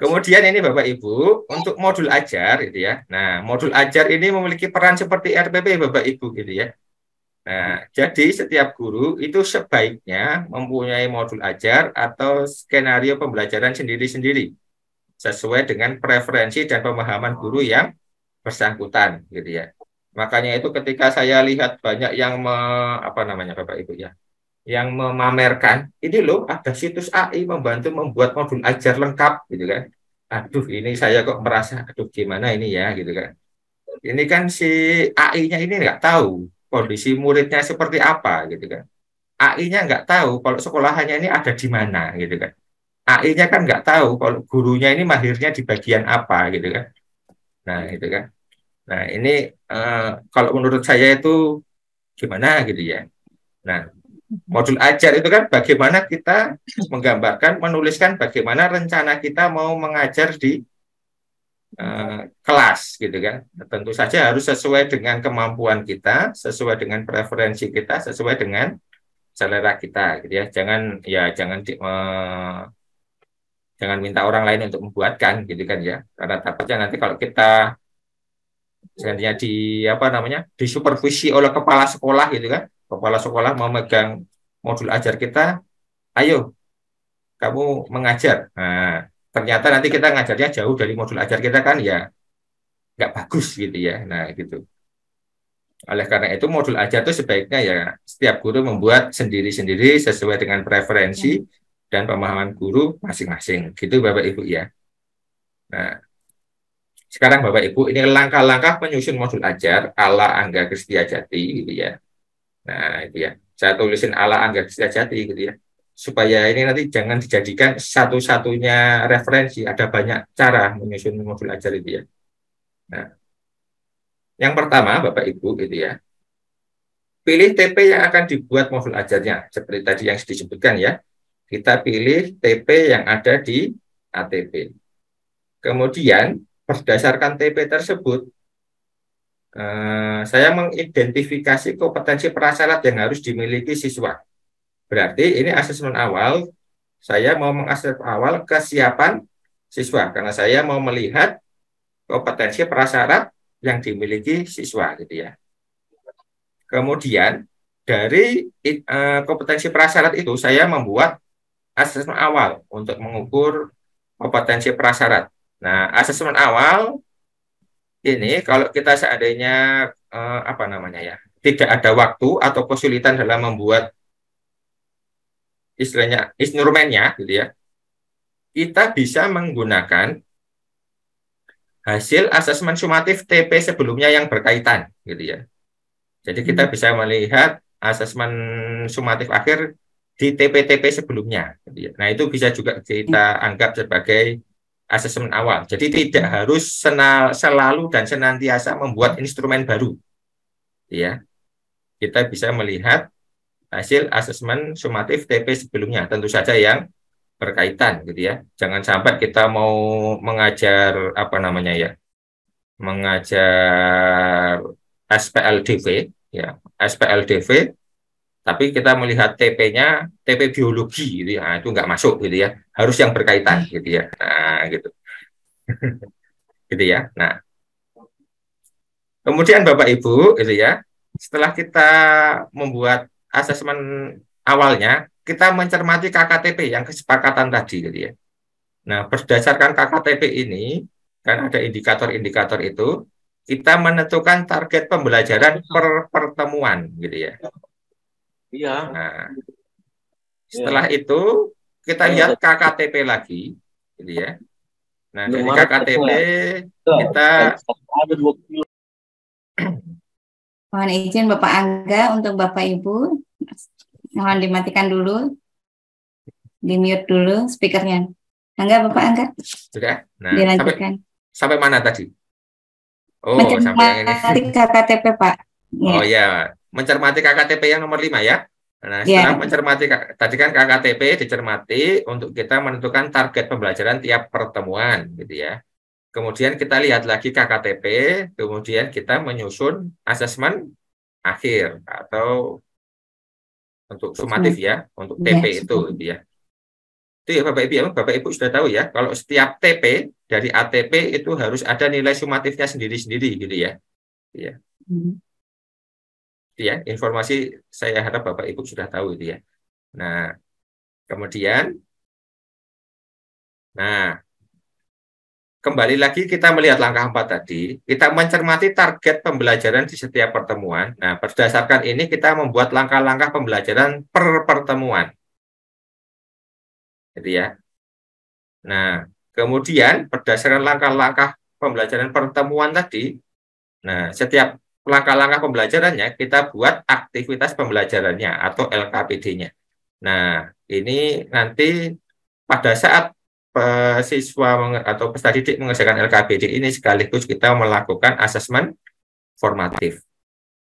kemudian ini Bapak Ibu untuk modul ajar gitu ya. Nah modul ajar ini memiliki peran seperti RPP Bapak Ibu gitu ya. Nah jadi setiap guru itu sebaiknya mempunyai modul ajar atau skenario pembelajaran sendiri-sendiri sesuai dengan preferensi dan pemahaman guru yang bersangkutan gitu ya. Makanya itu ketika saya lihat banyak yang apa namanya Bapak Ibu ya, yang memamerkan ini loh ada situs AI membantu membuat modul ajar lengkap gitu kan. Aduh ini saya kok merasa aduh gimana ini ya gitu kan. Ini kan si AI-nya ini nggak tahu kondisi muridnya seperti apa gitu kan. AI-nya nggak tahu kalau sekolahannya ini ada di mana gitu kan. AI-nya kan nggak tahu kalau gurunya ini mahirnya di bagian apa gitu kan. Nah gitu kan. Nah ini kalau menurut saya itu gimana gitu ya. Nah modul ajar itu kan bagaimana kita menggambarkan, menuliskan bagaimana rencana kita mau mengajar di kelas gitu kan. Tentu saja harus sesuai dengan kemampuan kita, sesuai dengan preferensi kita, sesuai dengan selera kita gitu ya. Jangan minta orang lain untuk membuatkan gitu kan ya. Karena takutnya nanti kalau kita seandainya di apa namanya disupervisi oleh kepala sekolah gitu kan, kepala sekolah memegang modul ajar kita, ayo kamu mengajar. Nah, ternyata nanti kita ngajarnya jauh dari modul ajar kita kan ya nggak bagus gitu ya. Nah gitu. Oleh karena itu modul ajar itu sebaiknya ya setiap guru membuat sendiri-sendiri sesuai dengan preferensi dan pemahaman guru masing-masing. Gitu Bapak Ibu ya. Nah, Sekarang Bapak Ibu, ini langkah-langkah penyusun modul ajar ala Angga Kristia Jati gitu ya. Nah, itu ya. Saya tulisin ala Angga Kristia Jati gitu ya. Supaya ini nanti jangan dijadikan satu-satunya referensi, ada banyak cara menyusun modul ajar itu ya. Nah, yang pertama Bapak Ibu gitu ya. Pilih TP yang akan dibuat modul ajarnya. Seperti tadi yang disebutkan ya. Kita pilih TP yang ada di ATP. Kemudian berdasarkan TP tersebut, saya mengidentifikasi kompetensi prasyarat yang harus dimiliki siswa. Berarti ini asesmen awal, saya mau mengasesmen awal kesiapan siswa, karena saya mau melihat kompetensi prasyarat yang dimiliki siswa, gitu ya. Kemudian dari kompetensi prasyarat itu, saya membuat asesmen awal untuk mengukur kompetensi prasyarat. Nah, asesmen awal ini kalau kita seandainya apa namanya ya, tidak ada waktu atau kesulitan dalam membuat istilahnya instrumennya gitu ya, kita bisa menggunakan hasil asesmen sumatif TP sebelumnya yang berkaitan gitu ya. Jadi kita bisa melihat asesmen sumatif akhir di TP-TP sebelumnya gitu ya. Nah, itu bisa juga kita anggap sebagai asesmen awal. Jadi tidak harus selalu dan senantiasa membuat instrumen baru ya. Kita bisa melihat hasil asesmen sumatif TP sebelumnya, tentu saja yang berkaitan gitu ya. Jangan sampai kita mau mengajar apa namanya ya, mengajar SPLDV ya, SPLDV, tapi kita melihat TP-nya TP biologi gitu ya. Nah, itu nggak masuk gitu ya. Harus yang berkaitan gitu ya. Nah, gitu. Gitu ya. Nah, kemudian Bapak Ibu gitu ya, setelah kita membuat asesmen awalnya, kita mencermati KKTP yang kesepakatan tadi gitu ya. Nah, berdasarkan KKTP ini, kan ada indikator-indikator itu, kita menentukan target pembelajaran per pertemuan gitu ya. Iya. Nah, setelah itu kita lihat KKTP lagi gitu ya. Nah, dari KKTP kita ada 20. Mohon izin Bapak Angga untuk Bapak Ibu. Mohon dimatikan dulu. Di-mute dulu speakernya. Angga, Bapak Angga. sudah. Nah, dilanjutkan. Sampai mana tadi? Oh, sampai yang ini. KKTP, Pak. Oh ya, mencermati KKTP yang nomor 5 ya. Nah, setelah mencermati tadi kan KKTP dicermati untuk kita menentukan target pembelajaran tiap pertemuan gitu ya. Kemudian kita lihat lagi KKTP, kemudian kita menyusun asesmen akhir atau untuk sumatif ya, untuk TP itu gitu ya. Itu ya Bapak Ibu sudah tahu ya, kalau setiap TP dari ATP itu harus ada nilai sumatifnya sendiri-sendiri gitu ya. Ya. Ya, informasi saya harap Bapak Ibu sudah tahu itu ya. Nah, kemudian kembali lagi kita melihat langkah 4 tadi, kita mencermati target pembelajaran di setiap pertemuan. Nah, berdasarkan ini kita membuat langkah-langkah pembelajaran per pertemuan. Gitu ya. Nah, kemudian berdasarkan langkah-langkah pembelajaran pertemuan tadi, nah, setiap langkah-langkah pembelajarannya kita buat aktivitas pembelajarannya atau LKPD-nya. Nah, ini nanti pada saat siswa atau peserta didik mengerjakan LKPD ini sekaligus kita melakukan asesmen formatif.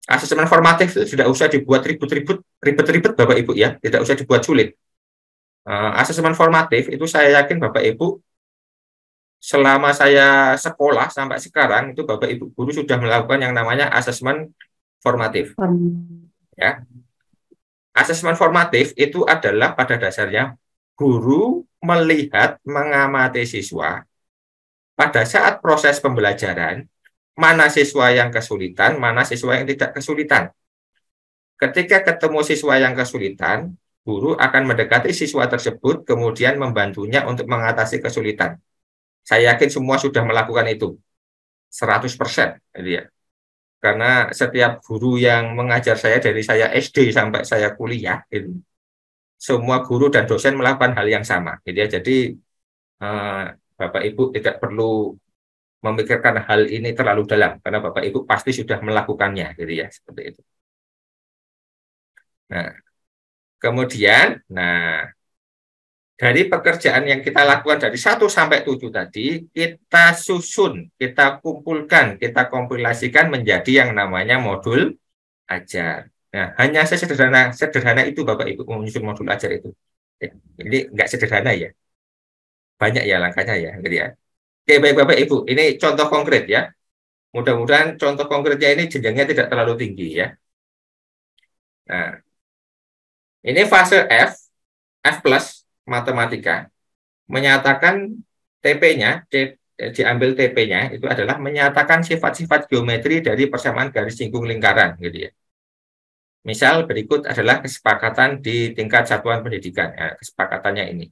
Asesmen formatif itu tidak usah dibuat ribet-ribet Bapak Ibu ya, tidak usah dibuat sulit. Asesmen formatif itu saya yakin Bapak Ibu selama saya sekolah sampai sekarang itu Bapak Ibu guru sudah melakukan yang namanya asesmen formatif. Ya. Asesmen formatif itu adalah pada dasarnya guru melihat, mengamati siswa pada saat proses pembelajaran, mana siswa yang kesulitan, mana siswa yang tidak kesulitan. Ketika ketemu siswa yang kesulitan, guru akan mendekati siswa tersebut, kemudian membantunya untuk mengatasi kesulitan. Saya yakin semua sudah melakukan itu, 100%. Ya. Karena setiap guru yang mengajar saya dari saya SD sampai saya kuliah, itu semua guru dan dosen melakukan hal yang sama. Jadi Bapak Ibu tidak perlu memikirkan hal ini terlalu dalam karena Bapak Ibu pasti sudah melakukannya, gitu ya, seperti itu. Nah, kemudian, dari pekerjaan yang kita lakukan dari 1 sampai 7 tadi, kita susun, kita kumpulkan, kita kompilasikan menjadi yang namanya modul ajar. Nah, hanya sederhana itu Bapak Ibu menyusun modul ajar itu. Ini enggak sederhana ya. Banyak ya langkahnya ya, gitu ya. Oke, baik Bapak Ibu, ini contoh konkret ya. Mudah-mudahan contoh konkretnya ini jenjangnya tidak terlalu tinggi ya. Nah, ini fase F plus matematika, menyatakan TP-nya, diambil TP-nya itu adalah menyatakan sifat-sifat geometri dari persamaan garis singgung lingkaran, gitu ya. Misal berikut adalah kesepakatan di tingkat satuan pendidikan, ya, kesepakatannya ini.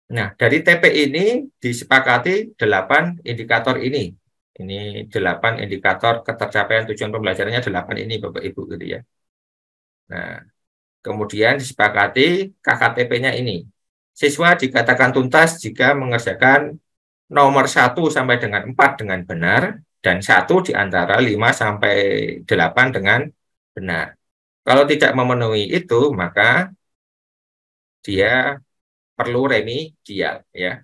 Nah, dari TP ini disepakati 8 indikator ini. Ini 8 indikator ketercapaian tujuan pembelajarannya 8 ini, Bapak Ibu, gitu ya. Nah, kemudian disepakati KKTP-nya ini. Siswa dikatakan tuntas jika mengerjakan nomor 1 sampai dengan 4 dengan benar, dan 1 di antara 5 sampai 8 dengan benar. Kalau tidak memenuhi itu, maka dia perlu remedial ya.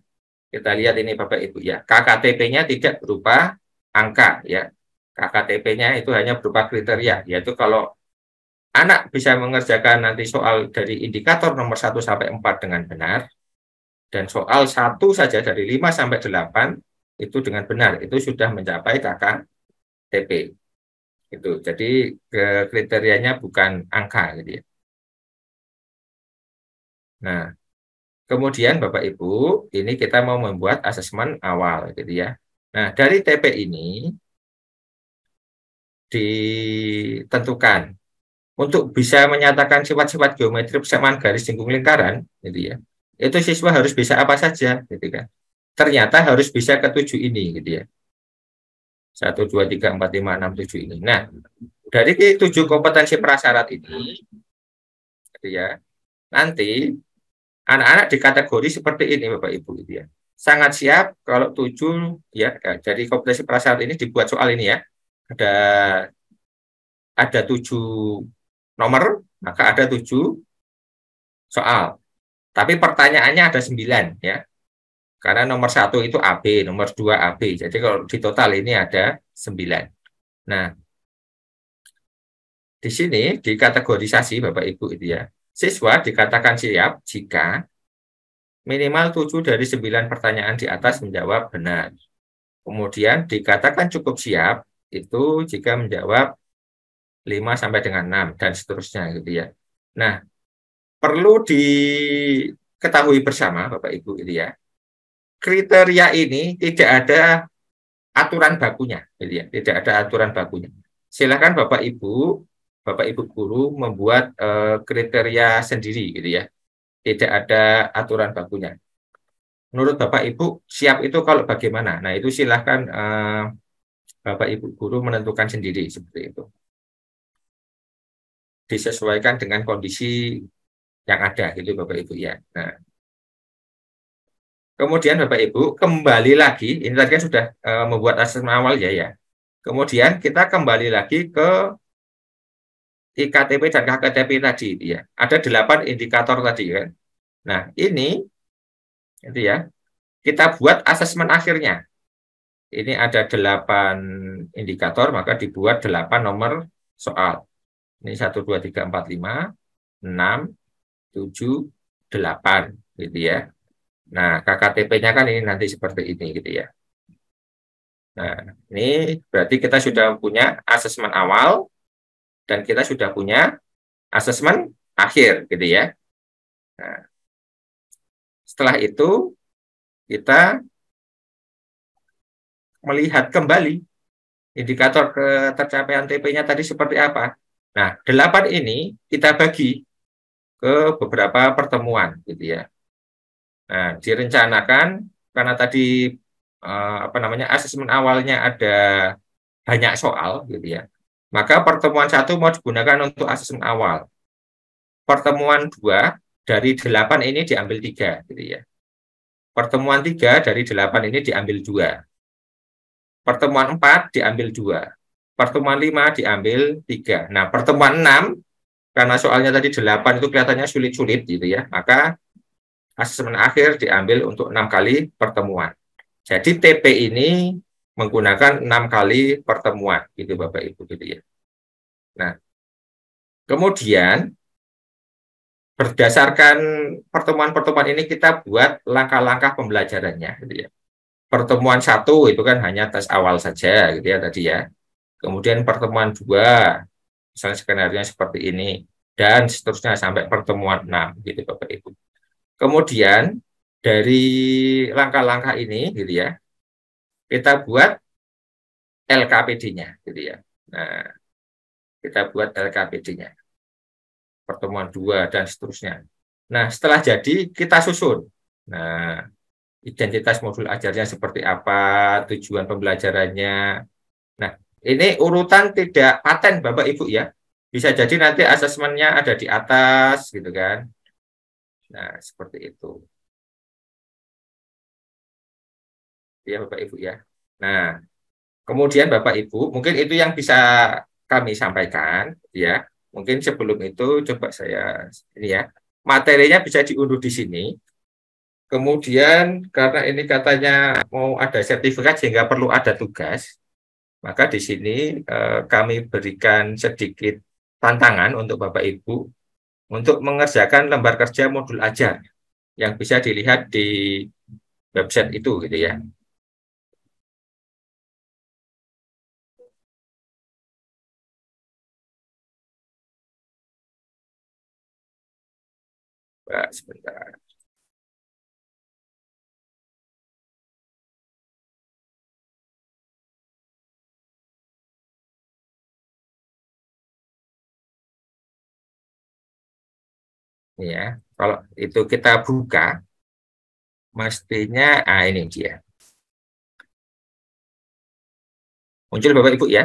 Kita lihat ini Bapak Ibu ya. KKTP-nya tidak berupa angka ya. KKTP-nya itu hanya berupa kriteria, yaitu kalau anak bisa mengerjakan nanti soal dari indikator nomor 1 sampai 4 dengan benar, dan soal 1 saja dari 5 sampai 8 itu dengan benar, itu sudah mencapai KKTP. Itu. Jadi kriterianya bukan angka gitu ya. Nah, kemudian Bapak Ibu, ini kita mau membuat asesmen awal gitu ya. Nah, dari TP ini ditentukan untuk bisa menyatakan sifat-sifat geometri persamaan garis singgung lingkaran gitu ya. Itu siswa harus bisa apa saja gitu kan. Ternyata harus bisa ke-7 ini gitu ya. 1 2 3 4 5 6 7 ini. Nah, dari 7 kompetensi prasyarat ini gitu ya. Nanti anak-anak di kategori seperti ini Bapak Ibu gitu ya. Sangat siap kalau 7 ya, dari kompetensi prasyarat ini dibuat soal ini ya. Ada 7 nomor, maka ada 7 soal. Tapi pertanyaannya ada 9 ya. Karena nomor 1 itu AB, nomor 2 AB. Jadi kalau di total ini ada 9. Nah, di sini dikategorisasi Bapak Ibu itu ya. Siswa dikatakan siap jika minimal 7 dari 9 pertanyaan di atas menjawab benar. Kemudian dikatakan cukup siap itu jika menjawab 5 sampai dengan 6 dan seterusnya gitu ya. Nah, perlu diketahui bersama Bapak Ibu gitu ya. Kriteria ini tidak ada aturan bakunya gitu ya. Tidak ada aturan bakunya. Silakan Bapak Ibu guru membuat kriteria sendiri gitu ya. Tidak ada aturan bakunya. Menurut Bapak Ibu siap itu kalau bagaimana? Nah, itu silakan Bapak Ibu guru menentukan sendiri seperti itu. Disesuaikan dengan kondisi yang ada gitu Bapak Ibu ya. Nah, kemudian Bapak Ibu kembali lagi, ini tadi kan sudah membuat asesmen awal ya. Kemudian kita kembali lagi ke IKTP dan KKTP tadi ya. Ada 8 indikator tadi kan. Nah, ini itu ya. Kita buat asesmen akhirnya. Ini ada 8 indikator, maka dibuat 8 nomor soal. Ini 1 2 3 4 5 6 7 8 gitu ya. Nah, KKTP-nya kan ini nanti seperti ini gitu ya. Nah, ini berarti kita sudah punya asesmen awal dan kita sudah punya asesmen akhir gitu ya. Nah, setelah itu kita melihat kembali indikator ketercapaian TP-nya tadi seperti apa. Nah, 8 ini kita bagi ke beberapa pertemuan gitu ya. Nah, direncanakan karena tadi asesmen awalnya ada banyak soal gitu ya. Maka pertemuan 1 mau digunakan untuk asesmen awal. Pertemuan 2 dari 8 ini diambil 3 gitu ya. Pertemuan 3 dari 8 ini diambil 2. pertemuan 4 diambil 2, pertemuan 5 diambil 3. Nah, pertemuan 6, karena soalnya tadi 8 itu kelihatannya sulit-sulit gitu ya, maka asesmen akhir diambil untuk 6 kali pertemuan. Jadi TP ini menggunakan 6 kali pertemuan, gitu Bapak Ibu gitu ya. Nah, kemudian berdasarkan pertemuan-pertemuan ini kita buat langkah-langkah pembelajarannya gitu ya. Pertemuan 1 itu kan hanya tes awal saja gitu ya tadi ya. Kemudian pertemuan 2 misalnya skenario seperti ini dan seterusnya sampai pertemuan 6 gitu Bapak Ibu. Kemudian dari langkah-langkah ini gitu ya, kita buat LKPD-nya gitu ya. Nah, kita buat LKPD-nya. Pertemuan 2 dan seterusnya. Nah, setelah jadi kita susun. Nah, identitas modul ajarnya seperti apa, tujuan pembelajarannya. Nah, ini urutan tidak paten Bapak Ibu ya. Bisa jadi nanti asesmennya ada di atas gitu kan. Nah, seperti itu. Ya Bapak Ibu ya. Nah, kemudian Bapak Ibu, mungkin itu yang bisa kami sampaikan ya. Mungkin sebelum itu coba saya ini ya. Materinya bisa diunduh di sini. Kemudian karena ini katanya mau ada sertifikat sehingga perlu ada tugas, maka di sini kami berikan sedikit tantangan untuk Bapak Ibu untuk mengerjakan lembar kerja modul ajar yang bisa dilihat di website itu gitu ya. Mbak, sebentar. Ini ya, kalau itu kita buka, mestinya, ini dia. Muncul Bapak Ibu ya?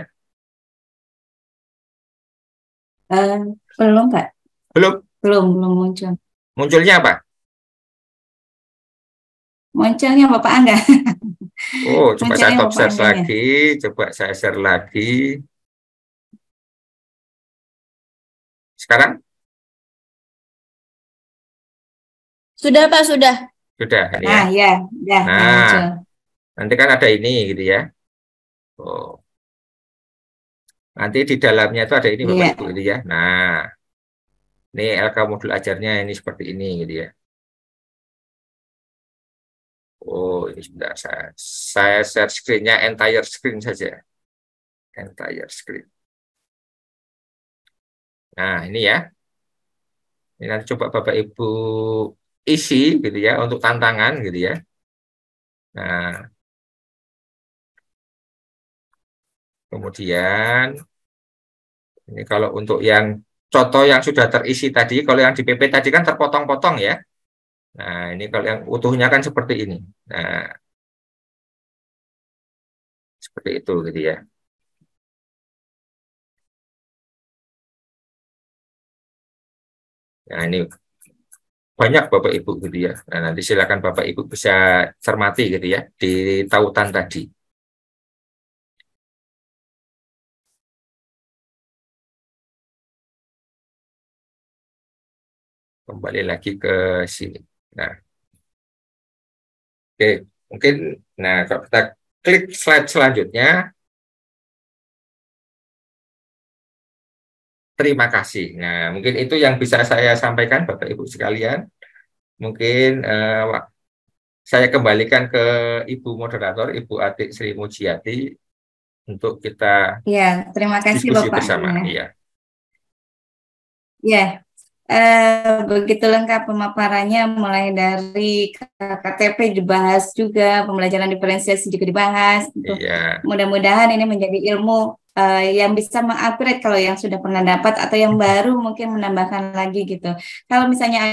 Belum, Pak. Belum? Belum muncul. Munculnya apa? Munculnya Bapak Angga. Oh, coba saya Munculnya top Bapak share Angganya. lagi, coba saya share lagi. Sekarang? Sudah, Pak, sudah. Sudah, ini ya. Nah, ya, udah Nah, muncul. nanti kan ada ini gitu ya. Oh, nanti di dalamnya itu ada ini Bapak Iya. Ibu gitu ya. Nah, ini LK modul ajarnya ini seperti ini gitu ya. Oh, ini sebentar saya share screen-nya entire screen saja. Entire screen. Nah, ini ya. Ini nanti coba Bapak Ibu isi gitu ya untuk tantangan gitu ya. Nah, kemudian ini kalau untuk yang contoh yang sudah terisi tadi, kalau yang di PP tadi kan terpotong-potong ya. Nah, ini kalau yang utuhnya kan seperti ini. Nah, seperti itu gitu ya. Nah, ini banyak Bapak Ibu gitu ya. Nah, nanti silakan Bapak Ibu bisa cermati gitu ya di tautan tadi. Kembali lagi ke sini. Nah, oke, mungkin kalau kita klik slide selanjutnya, terima kasih. Nah, mungkin itu yang bisa saya sampaikan Bapak Ibu sekalian. Mungkin saya kembalikan ke Ibu Moderator, Ibu Atik Sri Mujiati, untuk kita Ya, terima kasih diskusi Bapak bersama. Angga. Iya. Ya, begitu lengkap pemaparannya, mulai dari KTP dibahas juga, pembelajaran diferensiasi juga dibahas. Gitu. Iya. Mudah-mudahan ini menjadi ilmu yang bisa mengupgrade kalau yang sudah pernah dapat atau yang baru mungkin menambahkan lagi gitu. Kalau misalnya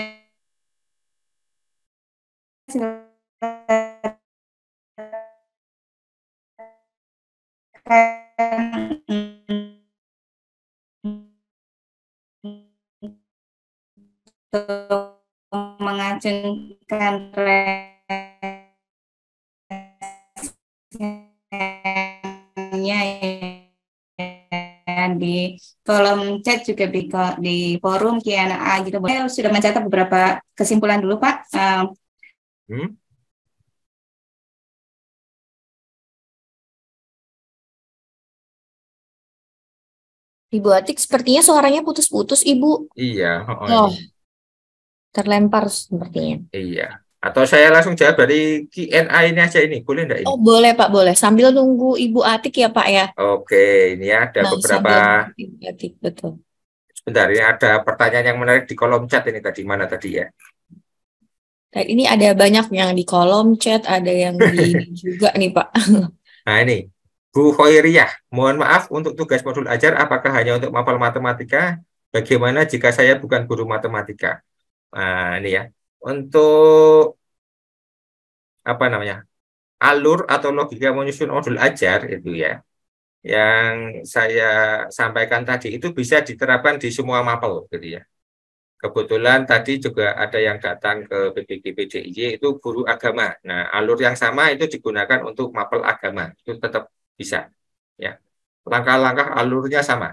mengacungkan pertanyaannya ya, di kolom chat juga di forum Q&A gitu. Saya sudah mencatat beberapa kesimpulan dulu Pak. Ibu Atik sepertinya suaranya putus-putus, Ibu. Iya, Oh, ini. terlempar sepertinya. Iya. Atau saya langsung jawab dari Q&A ini aja ini, boleh enggak ini? Oh, boleh Pak, boleh. Sambil nunggu Ibu Atik ya Pak ya. Oke, ini ada Nah, beberapa. sambil nunggu Ibu Atik, betul. Sebentar, ini ada pertanyaan yang menarik di kolom chat ini tadi. Mana tadi ya? Nah, ini ada banyak yang di kolom chat, ada yang di juga nih Pak. Nah ini, Bu Khoiriyah, mohon maaf untuk tugas modul ajar, apakah hanya untuk mapel matematika? Bagaimana jika saya bukan guru matematika? Nah ini ya, untuk apa namanya, alur atau logika menyusun modul ajar itu ya, yang saya sampaikan tadi itu bisa diterapkan di semua mapel gitu ya. Kebetulan tadi juga ada yang datang ke PPG PDIY itu guru agama. Nah, alur yang sama itu digunakan untuk mapel agama. Itu tetap bisa. Ya, langkah-langkah alurnya sama.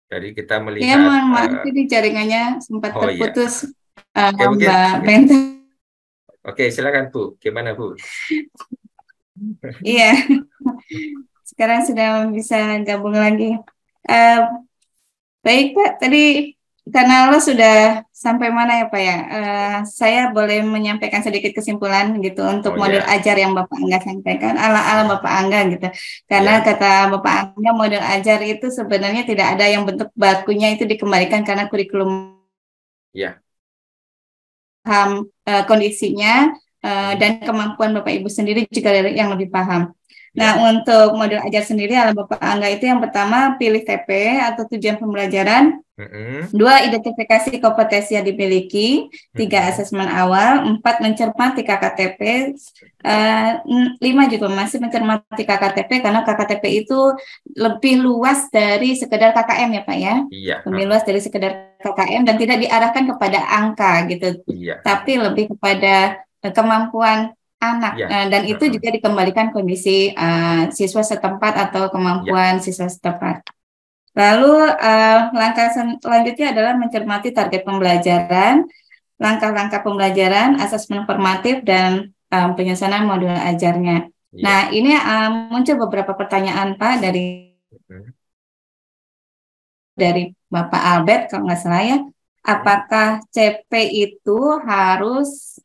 Dari kita Ya, melihat, mohon maaf ini jaringannya sempat oh iya, terputus oke mungkin, Mbak Benten. oke silakan Bu, gimana Bu? Iya, sekarang sudah bisa gabung lagi. Eh, Baik Pak, tadi karena lo sudah sampai mana ya Pak ya? Saya boleh menyampaikan sedikit kesimpulan gitu untuk Oh model ya, ajar yang Bapak Angga sampaikan, ala-ala ya, Bapak Angga gitu. Karena ya, kata Bapak Angga model ajar itu sebenarnya tidak ada yang bentuk bakunya itu dikembalikan karena kurikulum ya, paham kondisinya hmm, dan kemampuan Bapak Ibu sendiri juga yang lebih paham. Nah, ya, untuk model ajar sendiri ala Bapak Angga itu yang pertama pilih TP atau tujuan pembelajaran. hmm, Dua, identifikasi kompetensi yang dimiliki. Tiga, hmm, asesmen awal. Empat, mencermati KKTP. Lima juga masih mencermati KKTP karena KKTP itu lebih luas dari sekedar KKM ya Pak ya. iya, Lebih luas dari sekedar KKM dan tidak diarahkan kepada angka gitu. iya, Tapi lebih kepada kemampuan anak. iya, Dan itu juga dikembalikan kondisi siswa setempat atau iya, kemampuan siswa setempat. Lalu langkah selanjutnya adalah mencermati target pembelajaran, langkah-langkah pembelajaran, asesmen formatif, dan penyusunan modul ajarnya. iya, Nah, ini muncul beberapa pertanyaan Pak hmm, dari Bapak Albert kalau nggak salah ya. hmm, Apakah CP itu harus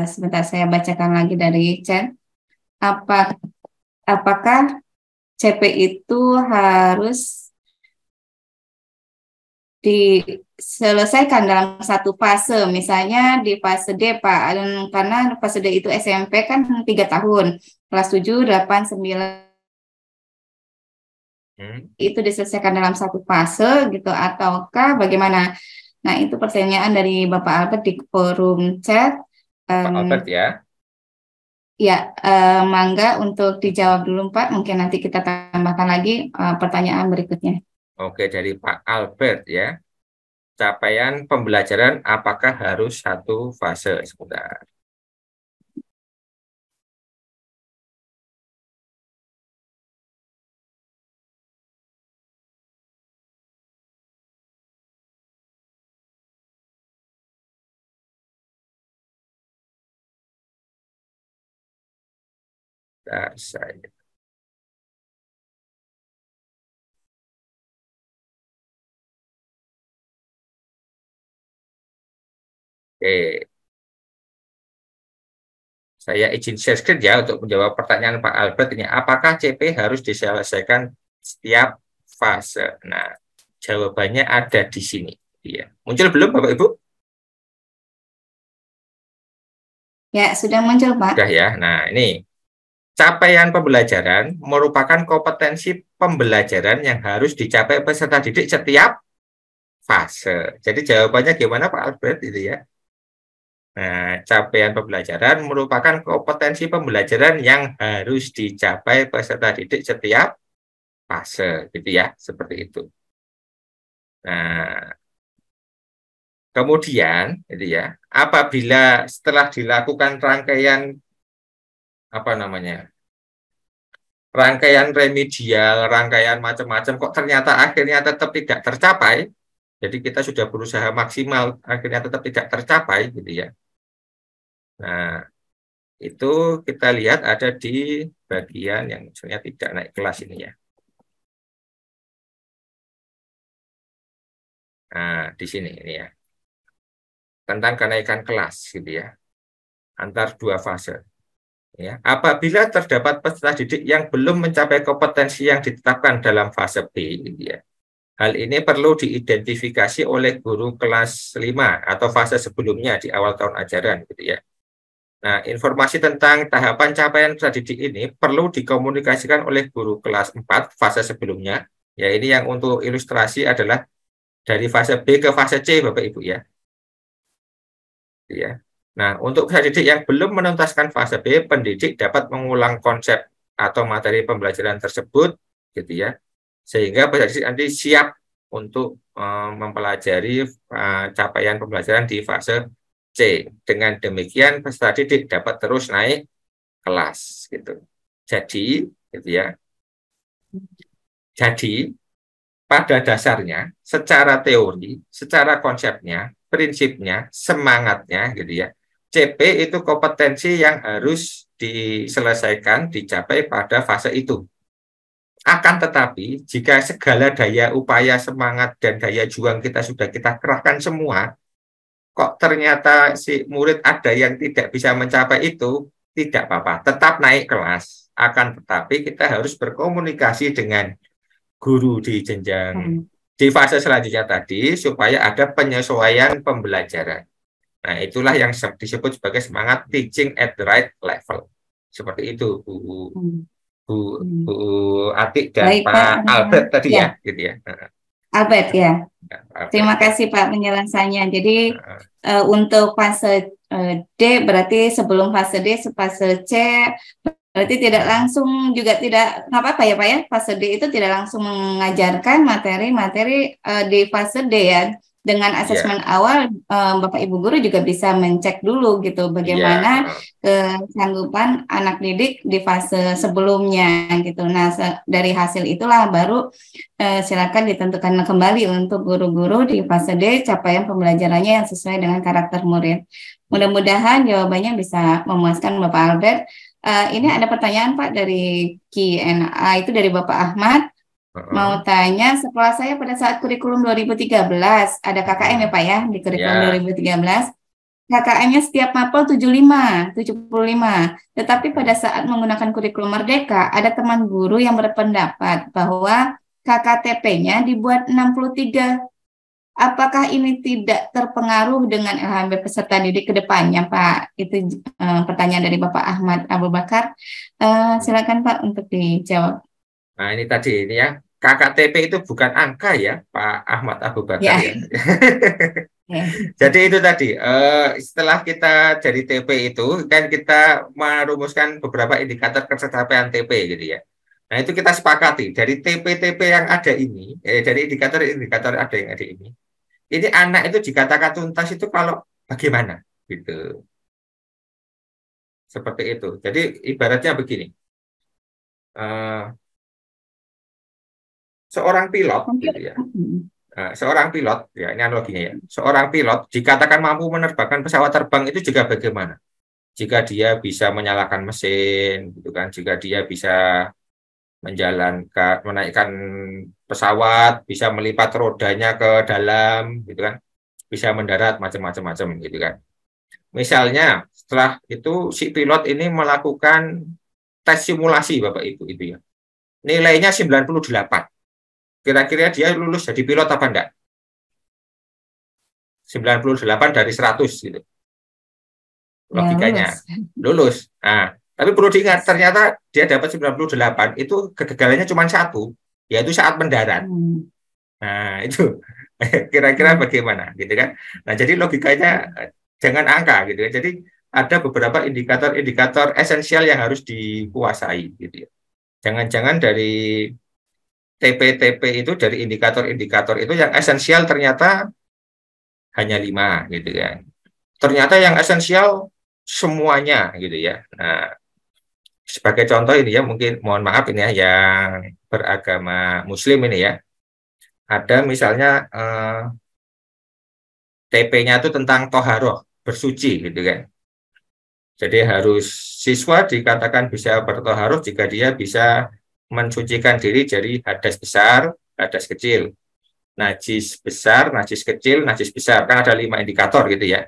sebentar saya bacakan lagi dari chat. Apa, apakah CP itu harus diselesaikan dalam satu fase, misalnya di fase D, Pak, karena fase D itu SMP kan 3 tahun, kelas 7, 8, 9 hmm. itu diselesaikan dalam satu fase gitu, ataukah bagaimana? Nah, itu pertanyaan dari Bapak Albert di forum chat. Pak Albert ya. Ya, mangga untuk dijawab dulu, Pak. Mungkin nanti kita tambahkan lagi pertanyaan berikutnya. Oke, dari Pak Albert ya. Capaian pembelajaran apakah harus satu fase? Sebentar. Sebentar, saya. Oke, saya izin share screen ya untuk menjawab pertanyaan Pak Albert ini. Apakah CP harus diselesaikan setiap fase? Nah, jawabannya ada di sini. Ya. Muncul belum Bapak Ibu? Ya, sudah muncul, Pak. Sudah ya. Nah, ini capaian pembelajaran merupakan kompetensi pembelajaran yang harus dicapai peserta didik setiap fase. Jadi jawabannya gimana Pak Albert itu ya? Nah, capaian pembelajaran merupakan kompetensi pembelajaran yang harus dicapai peserta didik setiap fase, gitu ya, seperti itu. Nah, kemudian, itu ya, apabila setelah dilakukan rangkaian apa namanya rangkaian remedial, rangkaian macam-macam kok ternyata akhirnya tetap tidak tercapai. Jadi kita sudah berusaha maksimal, akhirnya tetap tidak tercapai gitu ya. Nah, itu kita lihat ada di bagian yang misalnya tidak naik kelas ini ya. Nah, di sini ini ya. Tentang kenaikan kelas gitu ya. Antar dua fase. Ya, apabila terdapat peserta didik yang belum mencapai kompetensi yang ditetapkan dalam fase B, gitu ya. Hal ini perlu diidentifikasi oleh guru kelas 5 atau fase sebelumnya di awal tahun ajaran, gitu ya. Nah, informasi tentang tahapan capaian peserta didik ini perlu dikomunikasikan oleh guru kelas 4 fase sebelumnya. Ya, ini yang untuk ilustrasi adalah dari fase B ke fase C, Bapak Ibu ya. Ya. Nah, untuk peserta didik yang belum menuntaskan fase B, pendidik dapat mengulang konsep atau materi pembelajaran tersebut, gitu ya, sehingga peserta didik nanti siap untuk mempelajari capaian pembelajaran di fase C. Dengan demikian, peserta didik dapat terus naik kelas, gitu. Jadi, gitu ya. Jadi, pada dasarnya, secara teori, secara konsepnya, prinsipnya, semangatnya, gitu ya. CP itu kompetensi yang harus diselesaikan, dicapai pada fase itu. Akan tetapi, jika segala daya upaya, semangat, dan daya juang kita sudah kita kerahkan semua, kok ternyata si murid ada yang tidak bisa mencapai itu, tidak apa-apa, tetap naik kelas. Akan tetapi, kita harus berkomunikasi dengan guru di jenjang di fase selanjutnya tadi supaya ada penyesuaian pembelajaran. Nah, itulah yang disebut sebagai semangat teaching at the right level. Seperti itu, Bu Atik dan Baik, Pak Albert tadi ya, gitu ya. Albert ya. Albert, Terima kasih Pak penjelasannya. Jadi untuk fase D berarti sebelum fase D, fase C berarti tidak langsung juga tidak nggak apa-apa ya Pak ya. Fase D itu tidak langsung mengajarkan materi-materi di fase D ya. Dengan asesmen awal Bapak Ibu guru juga bisa mencek dulu gitu bagaimana kesanggupan anak didik di fase sebelumnya gitu. Nah, dari hasil itulah baru silakan ditentukan kembali untuk guru-guru di fase D capaian pembelajarannya yang sesuai dengan karakter murid. Mudah-mudahan jawabannya bisa memuaskan Bapak Albert. Ini ada pertanyaan Pak dari Q&A itu dari Bapak Ahmad. Mau tanya, sekolah saya pada saat kurikulum 2013, ada KKM ya Pak ya, di kurikulum 2013, KKM-nya setiap mapel 75. Tetapi pada saat menggunakan kurikulum Merdeka, ada teman guru yang berpendapat bahwa KKTP-nya dibuat 63. Apakah ini tidak terpengaruh dengan LHB peserta didik ke depannya, Pak? Itu pertanyaan dari Bapak Ahmad Abu Bakar. Silakan Pak untuk dijawab. Nah, ini tadi ini ya. KKTP itu bukan angka ya, Pak Ahmad Abu Bakar ya. Jadi itu tadi, setelah kita dari TP itu, kan kita merumuskan beberapa indikator pencapaian TP gitu ya. Nah itu kita sepakati, dari TP-TP yang ada ini, dari indikator-indikator ada yang ada ini anak itu dikatakan tuntas itu kalau bagaimana gitu. Seperti itu. Jadi ibaratnya begini. Seorang pilot gitu ya. Seorang pilot ya, ini analoginya ya. Seorang pilot dikatakan mampu menerbangkan pesawat terbang itu juga bagaimana? Jika dia bisa menyalakan mesin gitu kan, jika dia bisa menaikkan pesawat, bisa melipat rodanya ke dalam gitu kan. Bisa mendarat macam-macam gitu kan. Misalnya setelah itu si pilot ini melakukan tes simulasi Bapak Ibu itu ya. Nilainya 98. Kira-kira dia lulus jadi pilot apa enggak? 98 dari 100 gitu. Logikanya. Lulus. Nah, tapi perlu diingat ternyata dia dapat 98 itu kegagalannya cuma satu, yaitu saat mendarat. Nah, itu kira-kira bagaimana gitu kan. Nah, jadi logikanya jangan angka gitu ya. Jadi ada beberapa indikator-indikator esensial yang harus dikuasai gitu ya. Jangan-jangan dari TP-TP itu dari indikator-indikator itu yang esensial ternyata hanya 5 gitu ya. Ternyata yang esensial semuanya gitu ya. Nah, sebagai contoh ini ya, mungkin mohon maaf ini ya, yang beragama Muslim ini ya, ada misalnya TP-nya itu tentang toharoh, bersuci gitu kan. Jadi harus siswa dikatakan bisa bertoharoh jika dia bisa mensucikan diri dari hadas besar, hadas kecil, najis besar, najis kecil, najis besar. Kan ada 5 indikator gitu ya.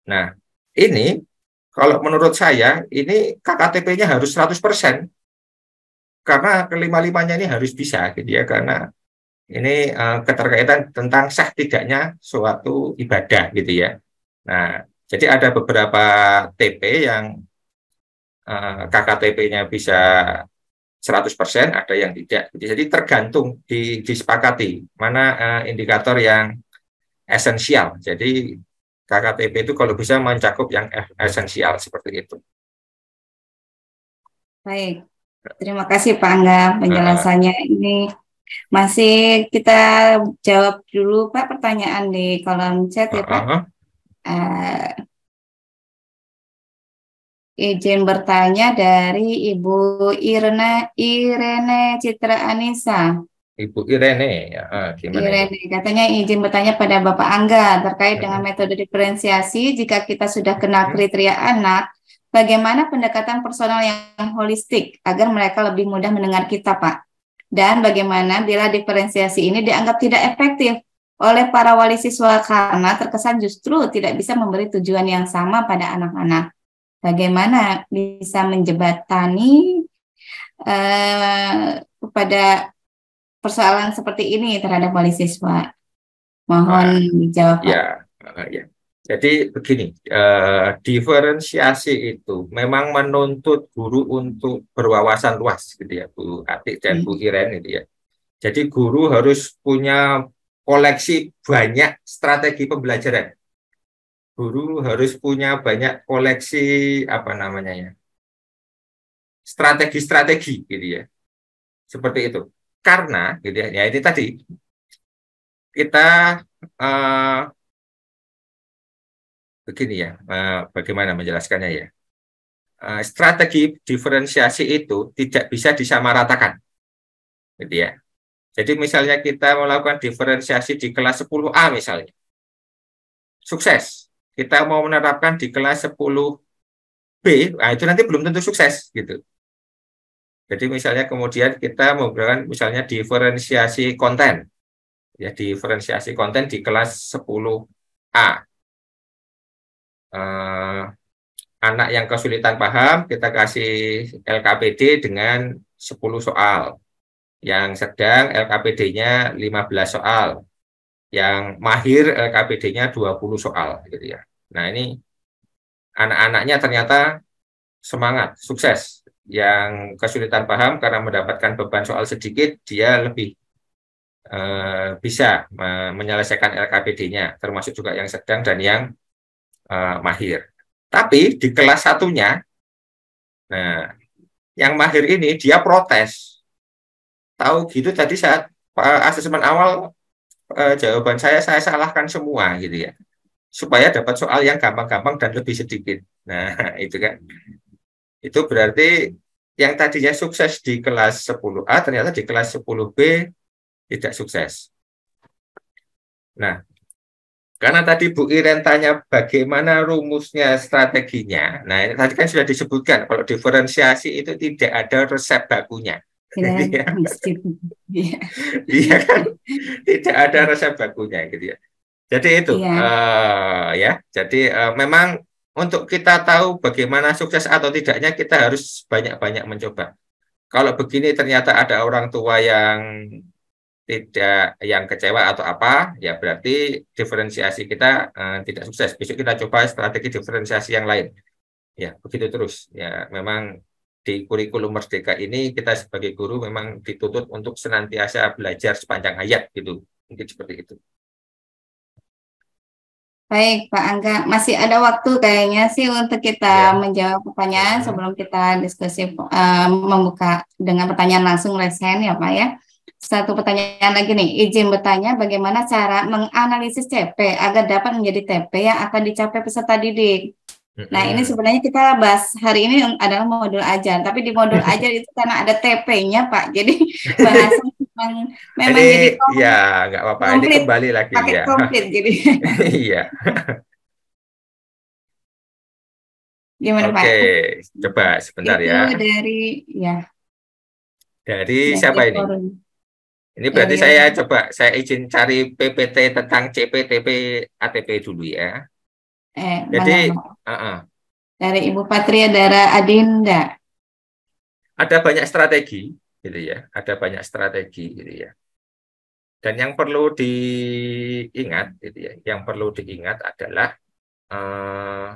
Nah, ini kalau menurut saya ini KKTP-nya harus 100%. Karena kelima-limanya ini harus bisa gitu ya, karena ini keterkaitan tentang sah tidaknya suatu ibadah gitu ya. Nah, jadi ada beberapa TP yang KKTP-nya bisa 100%, ada yang tidak. Jadi tergantung disepakati mana indikator yang esensial. Jadi KKTP itu kalau bisa mencakup yang esensial seperti itu. Baik, terima kasih Pak Angga penjelasannya. Ini masih kita jawab dulu Pak pertanyaan di kolom chat ya Pak. Izin bertanya dari Ibu Irene Citra Anissa. Ibu Irene, ya, gimana Irene, itu? katanya izin bertanya pada Bapak Angga terkait dengan metode diferensiasi jika kita sudah kenal kriteria anak, bagaimana pendekatan personal yang holistik agar mereka lebih mudah mendengar kita, Pak? Dan bagaimana bila diferensiasi ini dianggap tidak efektif oleh para wali siswa karena terkesan justru tidak bisa memberi tujuan yang sama pada anak-anak? Bagaimana bisa menjembatani pada persoalan seperti ini terhadap wali siswa? Mohon dijawab, Pak. Ya. Jadi begini, diferensiasi itu memang menuntut guru untuk berwawasan luas, gitu ya, Bu Atik dan Bu Iren, gitu ya. Jadi guru harus punya koleksi banyak strategi pembelajaran. Guru harus punya banyak koleksi strategi, gitu ya, seperti itu. Karena, gitu ya, ini tadi kita begini ya, bagaimana menjelaskannya ya? Strategi diferensiasi itu tidak bisa disamaratakan, gitu ya. Jadi misalnya kita melakukan diferensiasi di kelas 10A misalnya, sukses. Kita mau menerapkan di kelas 10B, nah itu nanti belum tentu sukses, gitu. Jadi misalnya kemudian kita menggunakan misalnya diferensiasi konten, ya diferensiasi konten di kelas 10A. Anak yang kesulitan paham, kita kasih LKPD dengan 10 soal. Yang sedang LKPD-nya 15 soal. Yang mahir LKPD-nya 20 soal. Gitu ya. Nah ini anak-anaknya ternyata semangat, sukses. Yang kesulitan paham karena mendapatkan beban soal sedikit, dia lebih bisa menyelesaikan LKPD-nya, termasuk juga yang sedang dan yang mahir. Tapi di kelas satunya, nah, yang mahir ini dia protes. Tahu gitu tadi saat asesmen awal jawaban saya salahkan semua gitu ya. Supaya dapat soal yang gampang-gampang dan lebih sedikit. Nah, itu kan. Itu berarti yang tadinya sukses di kelas 10A ternyata di kelas 10B tidak sukses. Nah, karena tadi Bu Iren tanya bagaimana rumusnya, strateginya. Nah, ini tadi kan sudah disebutkan kalau diferensiasi itu tidak ada resep bakunya. Iya kan? Tidak ada resep bakunya gitu ya. Jadi itu ya. Jadi memang untuk kita tahu bagaimana sukses atau tidaknya kita harus banyak-banyak mencoba. Kalau begini ternyata ada orang tua yang yang kecewa atau apa, ya berarti diferensiasi kita tidak sukses. Besok kita coba strategi diferensiasi yang lain. Ya, begitu terus. Ya, memang di kurikulum Merdeka ini kita sebagai guru memang dituntut untuk senantiasa belajar sepanjang hayat gitu. Mungkin seperti itu. Baik, Pak Angga, masih ada waktu kayaknya sih untuk kita menjawab pertanyaan sebelum kita diskusi membuka dengan pertanyaan langsung raise hand ya Pak ya. Satu pertanyaan lagi nih, izin bertanya bagaimana cara menganalisis TP agar dapat menjadi TP yang akan dicapai peserta didik. Nah, ini Mm-mm. sebenarnya kita bahas hari ini adalah modul ajar, tapi di modul ajar itu karena ada TP-nya, Pak. Jadi bahasa memang, Ini memang jadi ya nggak apa-apa. Ini komplit, kembali lagi paket ya. komplit. Jadi Iya. gimana, Oke, Pak? coba sebentar Itu ya. dari ya Dari dari siapa ini? forum Ini berarti dari saya izin cari PPT tentang CPTP ATP dulu ya. Jadi mana, Pak? uh-uh, Dari Ibu Patria Dara Adinda. ada banyak strategi, gitu ya. Ada banyak strategi, gitu ya. Dan yang perlu diingat, gitu ya. Yang perlu diingat adalah eh,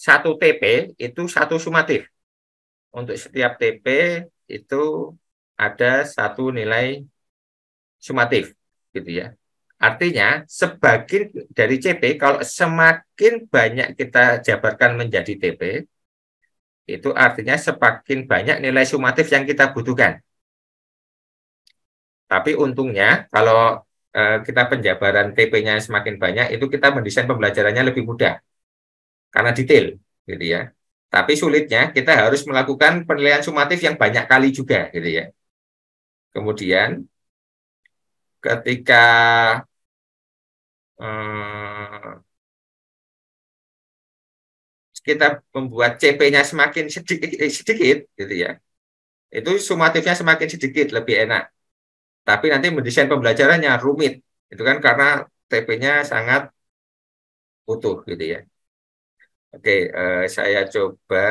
satu TP itu satu sumatif. Untuk setiap TP itu ada satu nilai sumatif, gitu ya. Artinya, sebagian dari CP, kalau semakin banyak kita jabarkan menjadi TP, itu artinya semakin banyak nilai sumatif yang kita butuhkan. Tapi untungnya, kalau kita penjabaran TP-nya semakin banyak, itu kita mendesain pembelajarannya lebih mudah, karena detail, gitu ya. Tapi sulitnya, kita harus melakukan penilaian sumatif yang banyak kali juga, gitu ya. Kemudian, ketika eh, kita membuat CP-nya semakin sedikit, gitu ya, itu sumatifnya semakin sedikit, lebih enak. Tapi nanti mendesain pembelajarannya rumit, itu kan karena TP-nya sangat utuh, gitu ya. Oke, saya coba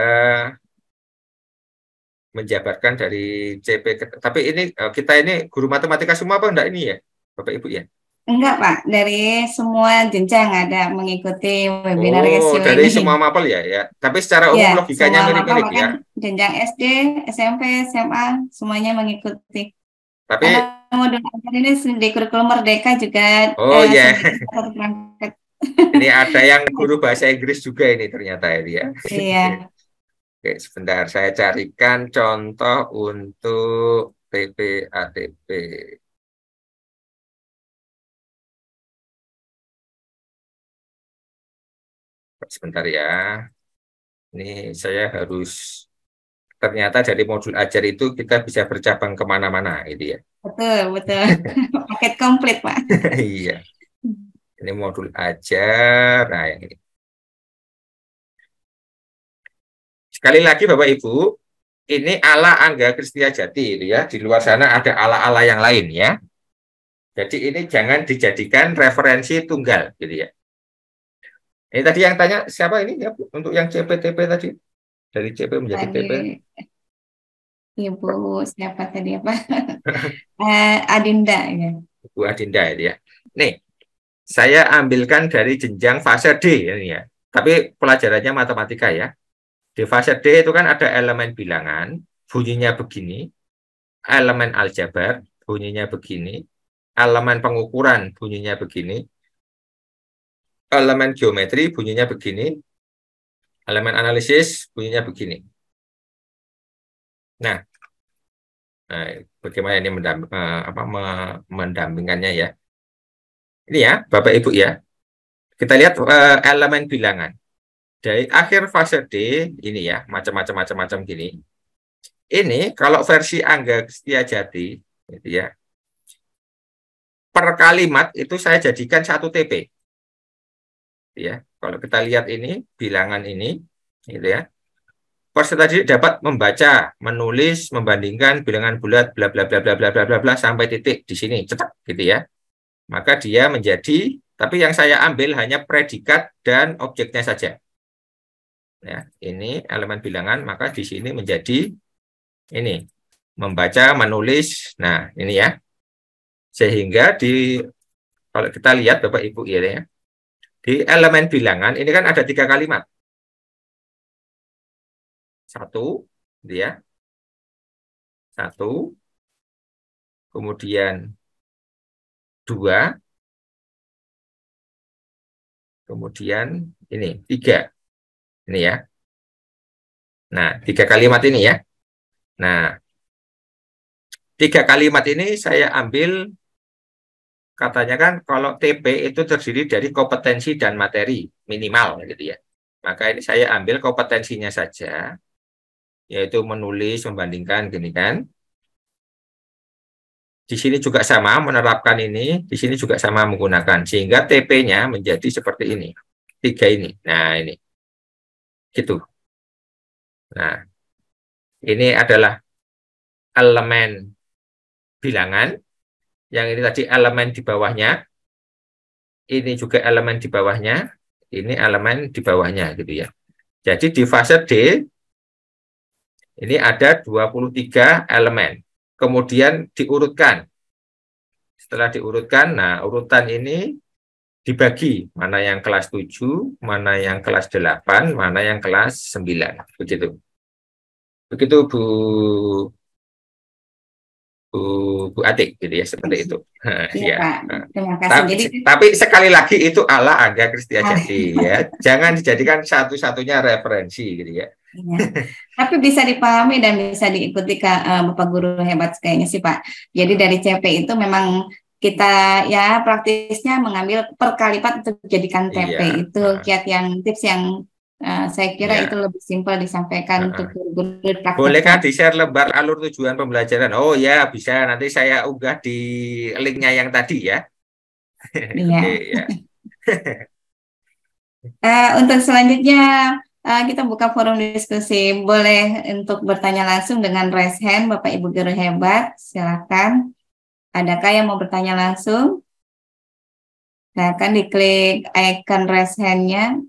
menjabarkan dari CP. Tapi ini kita ini guru matematika semua apa enggak ini ya, Bapak Ibu ya? Enggak, Pak. Dari semua jenjang ada mengikuti webinar Oh, Casio dari semua ini. mapel ya, ya. Tapi secara umum Ya, logikanya semua mapel mirip-mirip bahkan ya. jenjang SD, SMP, SMA semuanya mengikuti. Karena Tapi, modul ajar ini di kurikulum Merdeka juga oh ya, sebagai salah satu perangkat. ini ada yang guru bahasa Inggris juga ini ternyata ini ya. Iya, Oke, sebentar saya carikan contoh untuk PPATP. Sebentar ya. Ini saya harus ternyata dari modul ajar itu kita bisa bercabang kemana-mana gitu ya. betul, betul. Paket komplit, Pak. Iya, ini modul ajar. Nah, ini. Sekali lagi Bapak Ibu, ini ala Angga Kristia Jati itu ya. Di luar sana ada ala-ala yang lain ya. Jadi ini jangan dijadikan referensi tunggal gitu ya. Ini tadi yang tanya siapa ini ya untuk yang CPTP tadi dari CP menjadi TP. Tadi Ibu siapa tadi apa? Adinda ya. Bu Adinda itu ya. Nih, saya ambilkan dari jenjang fase D ini ya. Tapi pelajarannya matematika ya. Di fase D itu kan ada elemen bilangan, bunyinya begini, elemen aljabar, bunyinya begini, elemen pengukuran, bunyinya begini, elemen geometri, bunyinya begini, elemen analisis, bunyinya begini. Nah, bagaimana ini mendampingkannya ya? Ini ya, Bapak Ibu ya. Kita lihat elemen bilangan. Dari akhir fase D, ini ya, macam-macam gini. Ini kalau versi Angga Setiajati, gitu ya, per kalimat itu saya jadikan satu TP. Ya, kalau kita lihat ini, bilangan ini, gitu ya. Peserta didik dapat membaca, menulis, membandingkan bilangan bulat, bla bla bla bla bla bla bla bla sampai titik di sini, cetak, gitu ya. Maka dia menjadi, tapi yang saya ambil hanya predikat dan objeknya saja. Ya, ini elemen bilangan, maka di sini menjadi ini membaca, menulis. Nah, ini ya. Sehingga kalau kita lihat Bapak Ibu ya, di elemen bilangan ini kan ada 3 kalimat. Satu, ya, satu, kemudian dua, kemudian ini tiga, ini ya. Nah, 3 kalimat ini ya. Nah, 3 kalimat ini saya ambil katanya kan kalau TP itu terdiri dari kompetensi dan materi minimal gitu ya. Maka ini saya ambil kompetensinya saja, yaitu menulis, membandingkan gini kan. Di sini juga sama menerapkan ini, di sini juga sama menggunakan, sehingga TP-nya menjadi seperti ini, 3 ini. Nah ini, gitu. Nah ini adalah elemen bilangan, yang ini tadi elemen di bawahnya, ini juga elemen di bawahnya, ini elemen di bawahnya gitu ya. Jadi di fase D ini ada 23 elemen. Kemudian diurutkan. Setelah diurutkan, nah urutan ini dibagi, mana yang kelas 7, mana yang kelas 8, mana yang kelas 9. Begitu. Begitu Bu Atik gitu ya, seperti itu. Iya, Ya. Pak. Terima kasih. Jadi Tapi sekali lagi itu ala Angga Kristiajati ya. Jangan dijadikan satu-satunya referensi gitu ya. iya. Tapi bisa dipahami dan bisa diikuti Bapak Guru hebat kayaknya sih Pak. Jadi dari CP itu memang kita ya praktisnya mengambil per kali lipat untuk jadikan TP. Iya. Itu kiat yang tips yang saya kira Iya. itu lebih simpel disampaikan untuk guru praktek. Bolehkah di-share lembar alur tujuan pembelajaran? Oh ya, bisa. Nanti saya unggah di linknya yang tadi ya. Iya. Oke, ya. Untuk selanjutnya kita buka forum diskusi. Boleh untuk bertanya langsung dengan raise hand, Bapak Ibu Guru hebat. Silakan. Adakah yang mau bertanya langsung? Silakan diklik icon raise hand-nya.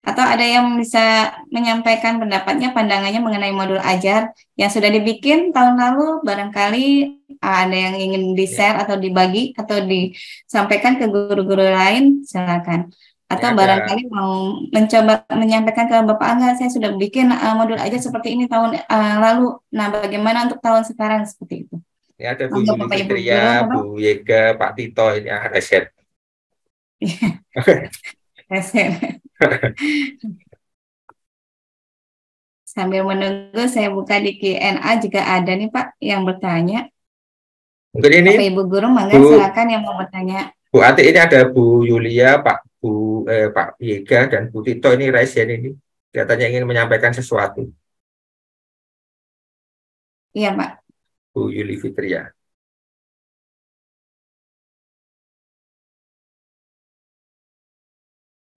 Atau ada yang bisa menyampaikan pendapatnya, pandangannya mengenai modul ajar yang sudah dibikin tahun lalu, barangkali ada yang ingin di-share atau dibagi atau disampaikan ke guru-guru lain, silakan. Atau barangkali mau mencoba menyampaikan ke Bapak Angga, saya sudah bikin modul ajar seperti ini tahun lalu. Nah, bagaimana untuk tahun sekarang seperti itu? Ya, ada Bu Yuli Fitria, Bu Yega, Pak Tito, ini ada set. Sambil menunggu saya buka di Q&A jika ada nih Pak yang bertanya. Mungkin ini Bapak Ibu Guru, mangga silakan yang mau bertanya. Bu Ati, ini ada Bu Yulia, Pak Yega dan Bu Tito ini raise hand ini. Katanya ingin menyampaikan sesuatu. Iya Pak. Bu Yuli Fitria.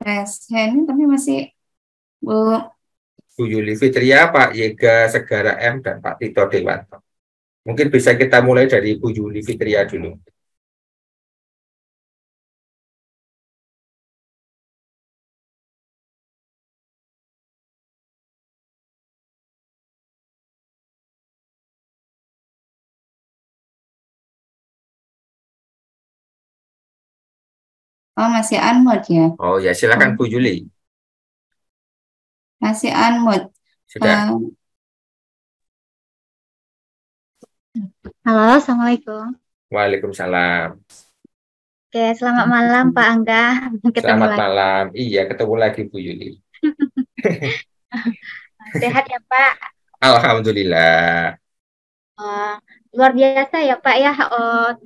Raise hand tapi masih Bu Yuli Fitria, Pak Yega Segara M, dan Pak Tito Dewanto. Mungkin bisa kita mulai dari Bu Yuli Fitria dulu. Oh, masih unmute ya? Oh ya, silakan Bu Yuli. Masih unmute. Sudah. Halo, Assalamualaikum. Waalaikumsalam. Oke, selamat malam Pak Angga. Selamat malam. Iya, ketemu lagi Bu Yuli. Sehat ya Pak? Alhamdulillah. Luar biasa ya Pak ya,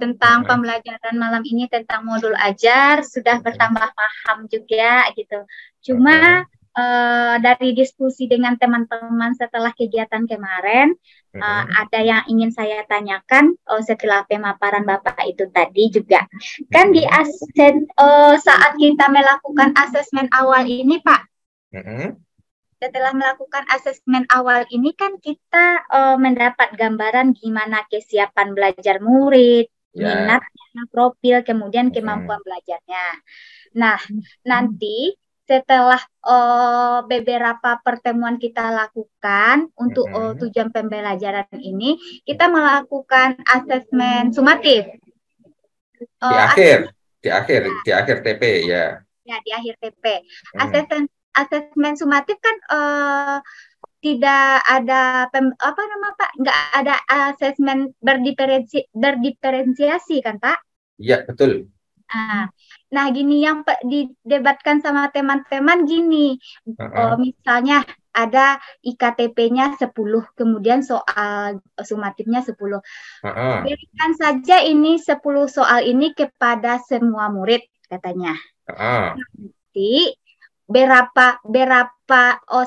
tentang pembelajaran malam ini tentang modul ajar sudah bertambah paham juga gitu. Cuma dari diskusi dengan teman-teman setelah kegiatan kemarin, ada yang ingin saya tanyakan setelah pemaparan Bapak itu tadi juga. Kan di saat kita melakukan asesmen awal ini Pak, setelah melakukan asesmen awal ini kan kita mendapat gambaran gimana kesiapan belajar murid, minatnya, profil, kemudian kemampuan belajarnya. Nah, nanti setelah beberapa pertemuan kita lakukan untuk tujuan pembelajaran ini, kita melakukan asesmen sumatif. Di akhir TP ya. Ya, di akhir TP. Asesmen sumatif kan tidak ada Pak, nggak ada asesmen berdiferensiasi kan Pak? Iya, betul. Nah gini yang didebatkan sama teman-teman gini, misalnya ada IKTP-nya 10, kemudian soal sumatifnya 10. Berikan saja ini 10 soal ini kepada semua murid katanya. Nanti berapa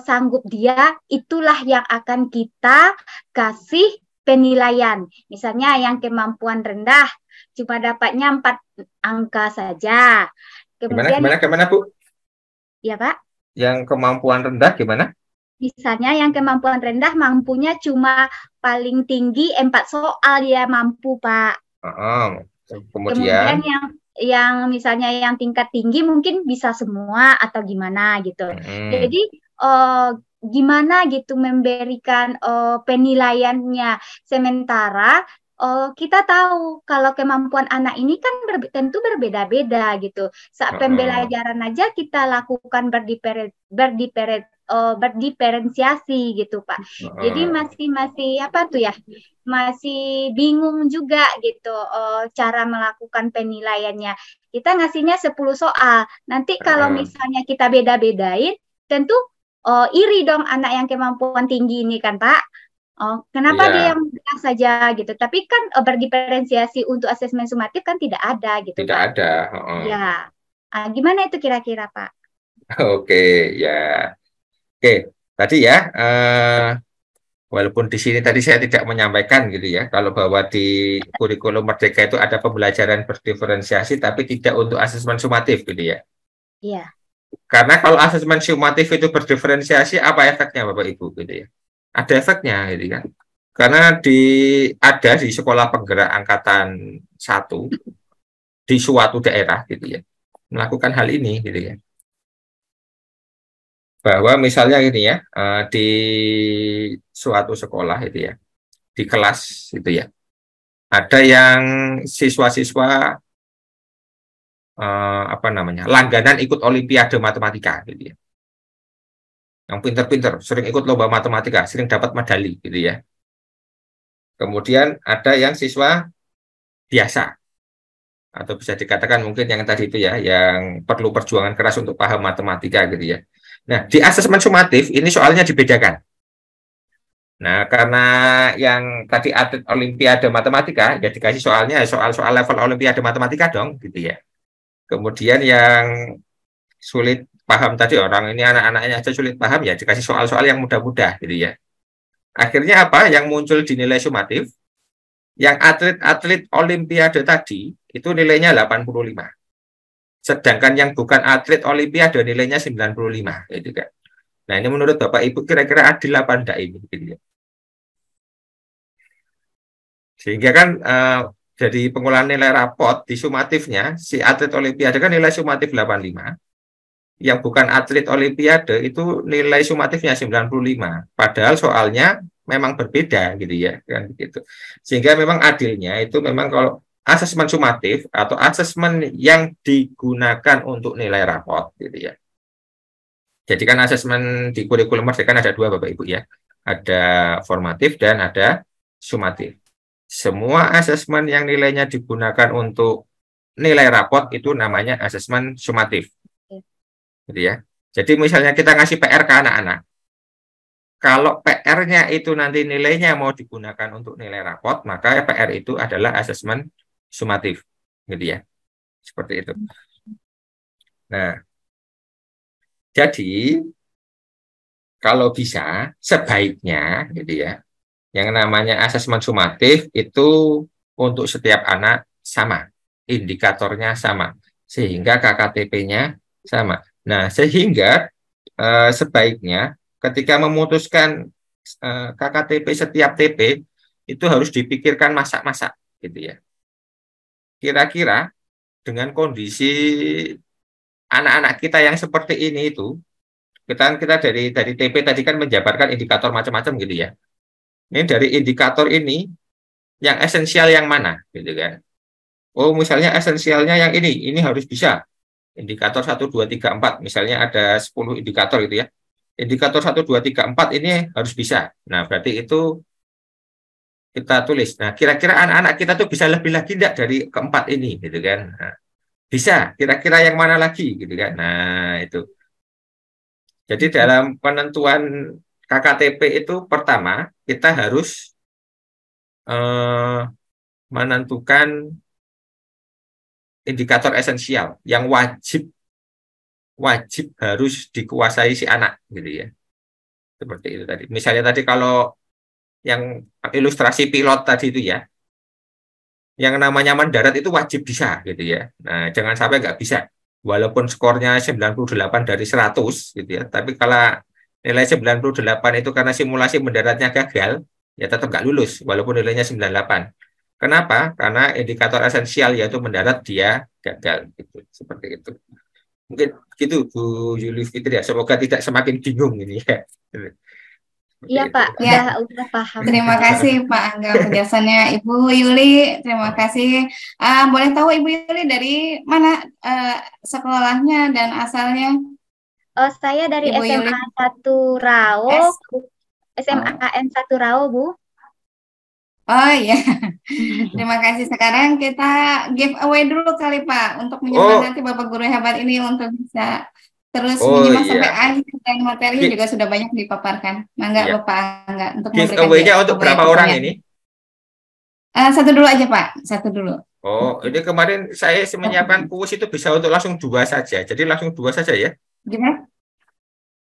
sanggup dia, itulah yang akan kita kasih penilaian. Misalnya yang kemampuan rendah cuma dapatnya 4 angka saja. Kemudian Gimana Bu? Ya Pak. Yang kemampuan rendah gimana? Misalnya yang kemampuan rendah mampunya cuma paling tinggi 4 soal dia mampu Pak. Kemudian yang misalnya yang tingkat tinggi mungkin bisa semua atau gimana gitu. Jadi gimana gitu memberikan penilaiannya. Sementara kita tahu kalau kemampuan anak ini kan tentu berbeda-beda gitu. Saat pembelajaran aja kita lakukan berdiferensiasi gitu Pak. Jadi masih apa tuh ya? Masih bingung juga gitu cara melakukan penilaiannya. Kita ngasihnya 10 soal. Nanti kalau misalnya kita beda-bedain, tentu iri dong anak yang kemampuan tinggi ini kan Pak. Kenapa dia yang rendah saja gitu. Tapi kan berdiferensiasi untuk asesmen sumatif kan tidak ada gitu Tidak Pak. ada. Ya. Gimana itu kira-kira Pak? Oke, ya. Oke, tadi ya, walaupun di sini tadi saya tidak menyampaikan gitu ya, kalau bahwa di kurikulum Merdeka itu ada pembelajaran berdiferensiasi, tapi tidak untuk asesmen sumatif gitu ya. Iya. Karena kalau asesmen sumatif itu berdiferensiasi, apa efeknya Bapak Ibu gitu ya? Ada efeknya gitu kan. Karena ada di sekolah penggerak angkatan 1 di suatu daerah gitu ya, melakukan hal ini gitu ya. Bahwa misalnya gini ya, di suatu sekolah itu ya, di kelas itu ya, ada yang siswa-siswa langganan ikut olimpiade matematika gitu ya, yang pinter-pinter, sering ikut lomba matematika, sering dapat medali gitu ya. Kemudian ada yang siswa biasa, atau bisa dikatakan mungkin yang tadi itu ya, yang perlu perjuangan keras untuk paham matematika gitu ya. Nah, di asesmen sumatif ini soalnya dibedakan. Nah, karena yang tadi atlet olimpiade matematika, ya dikasih soalnya soal-soal level olimpiade matematika dong, gitu ya. Kemudian yang sulit paham tadi, orang ini anak-anaknya aja sulit paham, ya dikasih soal-soal yang mudah-mudah, gitu ya. Akhirnya apa? Yang muncul di nilai sumatif, yang atlet-atlet olimpiade tadi, itu nilainya 85. Sedangkan yang bukan atlet olimpiade nilainya 95, gitu kan. Nah, ini menurut Bapak Ibu kira-kira adil apa enggak ini? Gitu ya. Sehingga kan dari pengolahan nilai rapot di sumatifnya, si atlet olimpiade kan nilai sumatif 85. Yang bukan atlet olimpiade itu nilai sumatifnya 95. Padahal soalnya memang berbeda gitu ya, kan begitu. Sehingga memang adilnya itu memang kalau asesmen sumatif atau asesmen yang digunakan untuk nilai rapot gitu ya. Jadi kan asesmen di kurikulum Merdeka kan ada 2 Bapak Ibu ya. Ada formatif dan ada sumatif. Semua asesmen yang nilainya digunakan untuk nilai rapot itu namanya asesmen sumatif. Gitu ya. Jadi misalnya kita ngasih PR ke anak-anak. Kalau PR-nya itu nanti nilainya mau digunakan untuk nilai rapot, maka PR itu adalah asesmen sumatif. Gitu ya. Seperti itu. Nah, jadi kalau bisa sebaiknya gitu ya, yang namanya asesmen sumatif itu untuk setiap anak sama, indikatornya sama, sehingga KKTP-nya sama. Nah, sehingga sebaiknya ketika memutuskan KKTP setiap TP itu harus dipikirkan masak-masak, gitu ya. Kira-kira dengan kondisi anak-anak kita yang seperti ini itu, kita dari TP tadi kan menjabarkan indikator macam-macam gitu ya. Ini dari indikator ini yang esensial yang mana gitu kan. Oh, misalnya esensialnya yang ini harus bisa. Indikator 1 2 3 4 misalnya ada 10 indikator gitu ya. Indikator 1 2 3 4 ini harus bisa. Nah, berarti itu kita tulis. Nah, kira-kira anak-anak kita tuh bisa lebih lagi enggak dari keempat ini gitu kan. Nah, bisa, kira-kira yang mana lagi gitu kan. Nah, itu. Jadi dalam penentuan KKTP itu pertama kita harus eh, menentukan indikator esensial yang wajib wajib harus dikuasai si anak gitu ya. Seperti itu tadi. Misalnya tadi kalau yang ilustrasi pilot tadi itu ya, yang namanya mendarat itu wajib bisa gitu ya. Nah, jangan sampai nggak bisa. Walaupun skornya 98 dari 100 gitu ya, tapi kalau nilai 98 itu karena simulasi mendaratnya gagal, ya tetap nggak lulus walaupun nilainya 98. Kenapa? Karena indikator esensial yaitu mendarat dia gagal gitu. Seperti itu. Mungkin gitu Bu Yuli Fitri ya. Semoga tidak semakin bingung ini ya. Seperti Iya itu. Pak, Ya, udah paham. terima kasih Pak Angga penjelasannya. Ibu Yuli, terima kasih. Boleh tahu Ibu Yuli dari mana sekolahnya dan asalnya, Saya dari Ibu Yuli? SMA 1 Rao, S. SMA Oh, KN 1 Rao, Bu. oh iya. Terima kasih. Sekarang kita give away dulu kali Pak untuk Oh, menyemangati Bapak Guru hebat ini untuk bisa terus oh menyimak sampai iya. akhir dan materinya Gi- juga sudah banyak dipaparkan. Mangga Iya. Bapak Angga untuk memberikan Giveaway-nya untuk giveaway berapa orang pertanyaan. ini? Satu dulu aja Pak, satu dulu. Oh, ini kemarin saya menyiapkan kuis itu bisa untuk langsung dua saja. Jadi langsung dua saja ya. Gimana?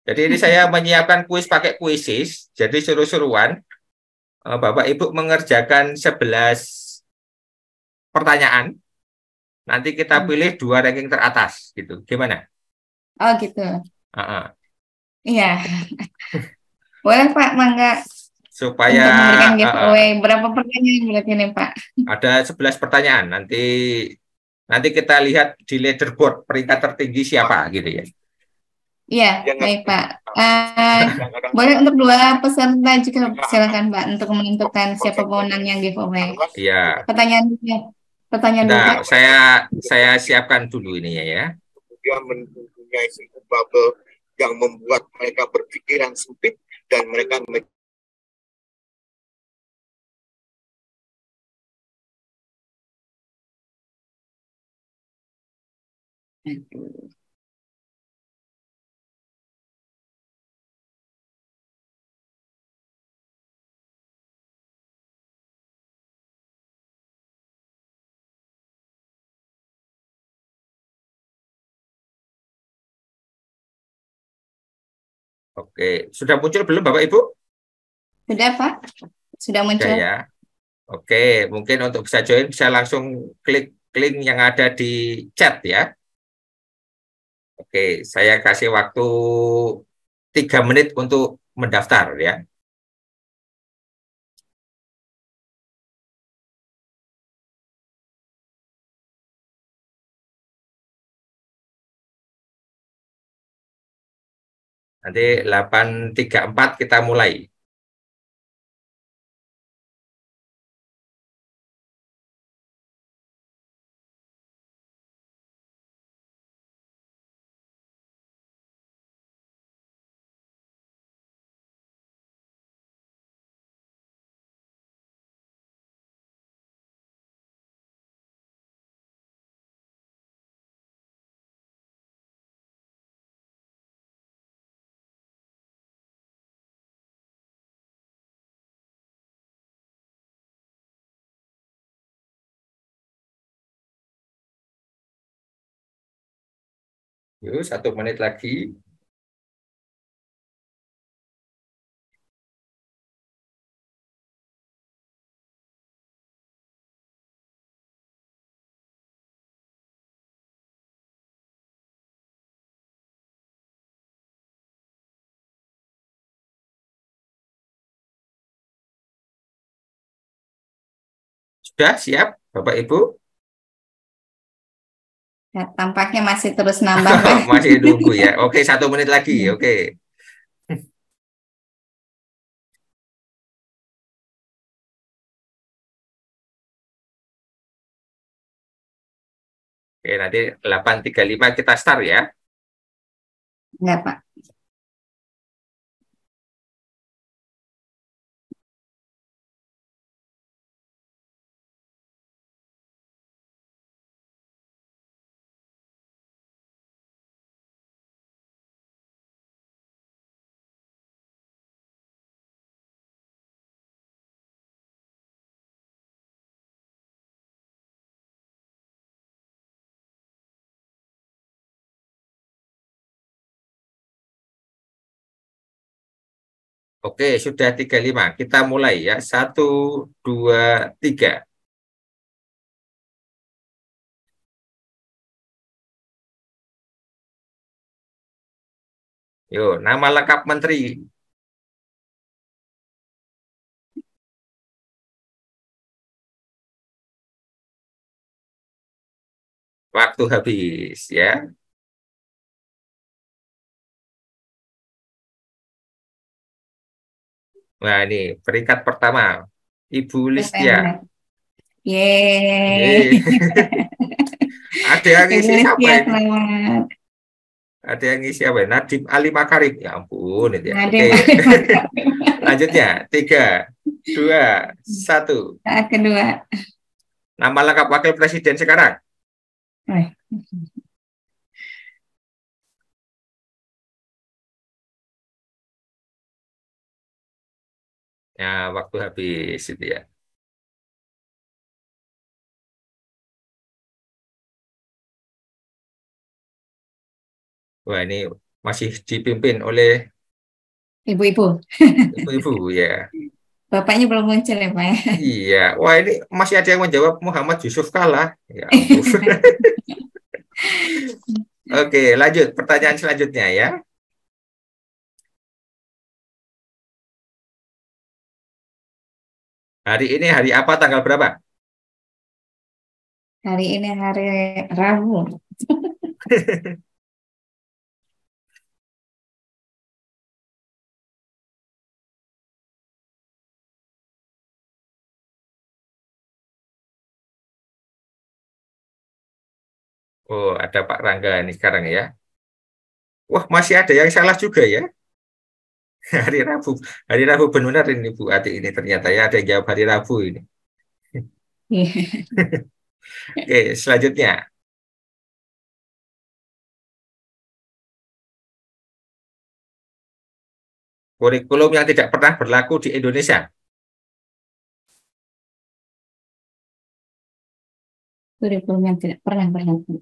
Jadi ini saya menyiapkan kuis pakai kuisis. Jadi seru-seruan. Bapak Ibu mengerjakan 11 pertanyaan. Nanti kita pilih dua ranking teratas gitu. Gimana? Oh gitu. Ah, ah. Iya, boleh Pak, mangga Supaya untuk memberikan giveaway. ah. Berapa pertanyaan berarti ini Pak? Ada 11 pertanyaan. Nanti nanti kita lihat di leaderboard peringkat tertinggi siapa gitu ya. Iya, baik Pak. Eh, boleh untuk dua peserta juga silakan Pak untuk menentukan siapa pemenang yang giveaway. Iya. Pertanyaan dulu, pertanyaan dulu Nah, Pak. saya siapkan dulu ini ya. Kemudian mempunyai simple bubble yang membuat mereka berpikiran sempit dan mereka Oke, sudah muncul belum Bapak Ibu? Sudah Pak? Sudah Sudah muncul? ya. Oke, mungkin untuk bisa join bisa langsung klik link yang ada di chat ya. Oke, saya kasih waktu 3 menit untuk mendaftar ya. Nanti 8.34 kita mulai. Yuk, 1 menit lagi. Sudah siap, Bapak Ibu? Ya, tampaknya masih terus nambah Pak. Masih nunggu ya. Oke, 1 menit lagi. Oke. Oke, nanti 8.35 kita start ya. Enggak Pak. Oke, sudah 35. Kita mulai ya. 1, 2, 3. Yo, nama lengkap menteri. Waktu habis ya. Nah, ini peringkat pertama. Ibu Siapa yang Listia. benar? Yeay. Yeay. Ada yang Ibu ngisi siapa Listia, ini? selamat. Ada yang ngisi apa? Nadiem Ali Makarim. Ya ampun, itu ya. Nadiem Oke. Ali Makarim. Lanjutnya. 3, 2, 1. Saat kedua. Nama lengkap wakil presiden sekarang. Eh, Ya, waktu habis itu ya. Wah, ini masih dipimpin oleh Ibu-ibu. ibu-ibu ya. Bapaknya belum muncul ya, Pak ya? Iya. Wah, ini masih ada yang menjawab Muhammad Yusuf kalah. Ya ampun. Oke, lanjut. Pertanyaan selanjutnya ya. Hari ini hari apa, tanggal berapa? Hari ini hari Rabu. Oh, ada Pak Rangga ini sekarang ya. Wah, masih ada yang salah juga ya. Hari Rabu. Hari Rabu benar ini Bu Ati ini ternyata ya ada yang jawab hari Rabu ini. Oke, selanjutnya. Kurikulum yang tidak pernah berlaku di Indonesia. Kurikulum yang tidak pernah berlaku.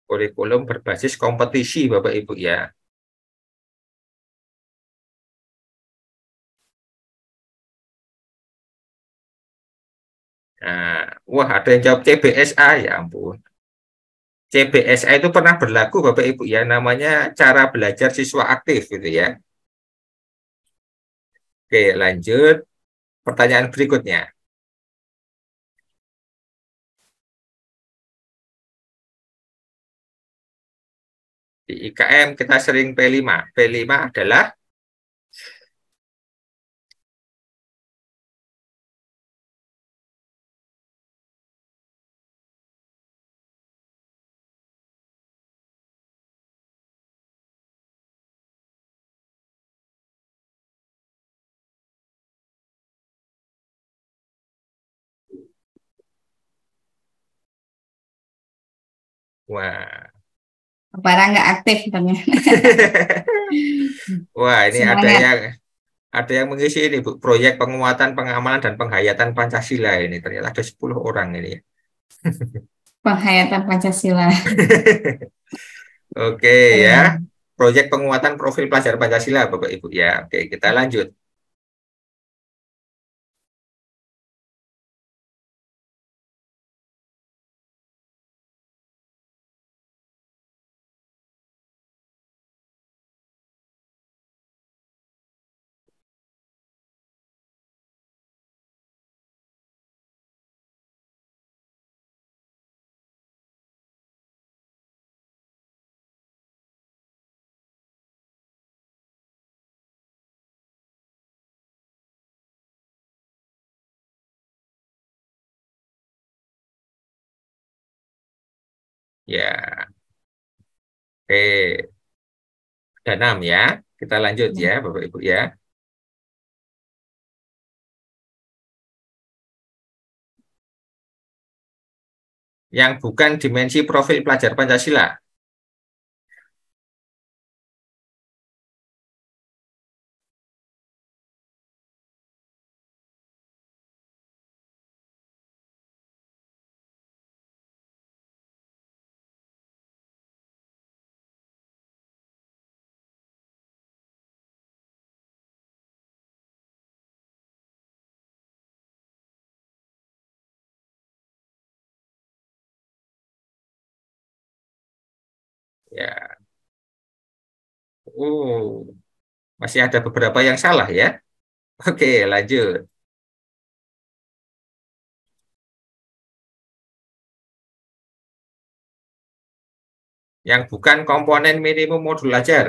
Kurikulum berbasis kompetisi, Bapak Ibu ya. Nah, wah ada yang jawab CBSA, ya ampun. CBSA itu pernah berlaku Bapak Ibu ya, namanya cara belajar siswa aktif gitu ya. Oke, lanjut. Pertanyaan berikutnya. Di IKM kita sering P5. P5 adalah wah. Barang nggak aktif katanya. Wah, ini Semangat ada yang mengisi ini Bu, proyek penguatan, pengamalan dan penghayatan Pancasila ini. Ternyata ada 10 orang ini. penghayatan Pancasila. Oke ya. Keren. Proyek penguatan profil pelajar Pancasila Bapak Ibu ya. Oke, kita lanjut. Ya. Oke, ada 6 ya. Kita lanjut ya Bapak Ibu ya. Yang bukan dimensi profil pelajar Pancasila. Ya. Oh, masih ada beberapa yang salah ya. Oke, lanjut. Yang bukan komponen minimum modul ajar.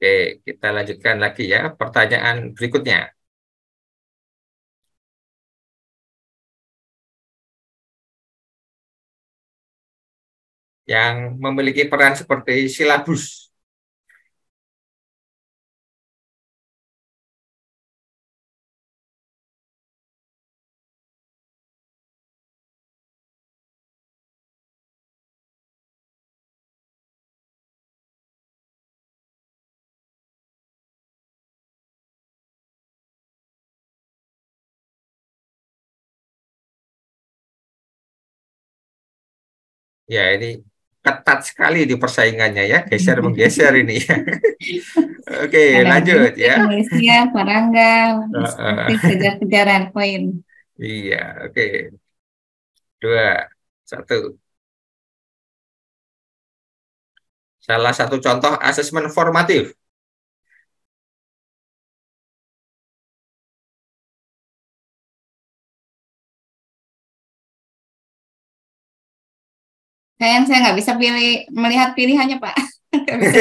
Oke, kita lanjutkan lagi ya. Pertanyaan berikutnya. Yang memiliki peran seperti silabus. Ya, ini ketat sekali di persaingannya ya, geser menggeser ini ya. Oke, Ada lanjut Gunting, ya. Malaysia, Parangga, seperti Uh, kejar-kejaran poin. iya, oke. 2, 1. Salah satu contoh asesmen formatif. Sayang saya nggak bisa pilih melihat pilihannya, Pak. Nggak bisa.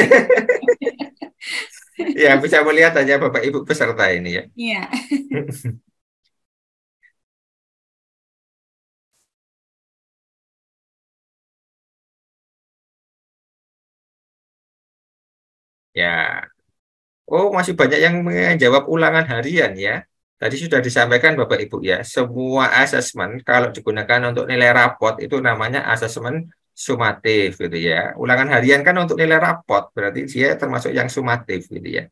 Ya, bisa melihat aja Bapak Ibu peserta ini ya. Iya. Ya. Oh, masih banyak yang menjawab ulangan harian ya. Tadi sudah disampaikan Bapak Ibu ya, semua asesmen kalau digunakan untuk nilai rapot itu namanya asesmen sumatif gitu ya. Ulangan harian kan untuk nilai rapot, berarti dia termasuk yang sumatif gitu ya.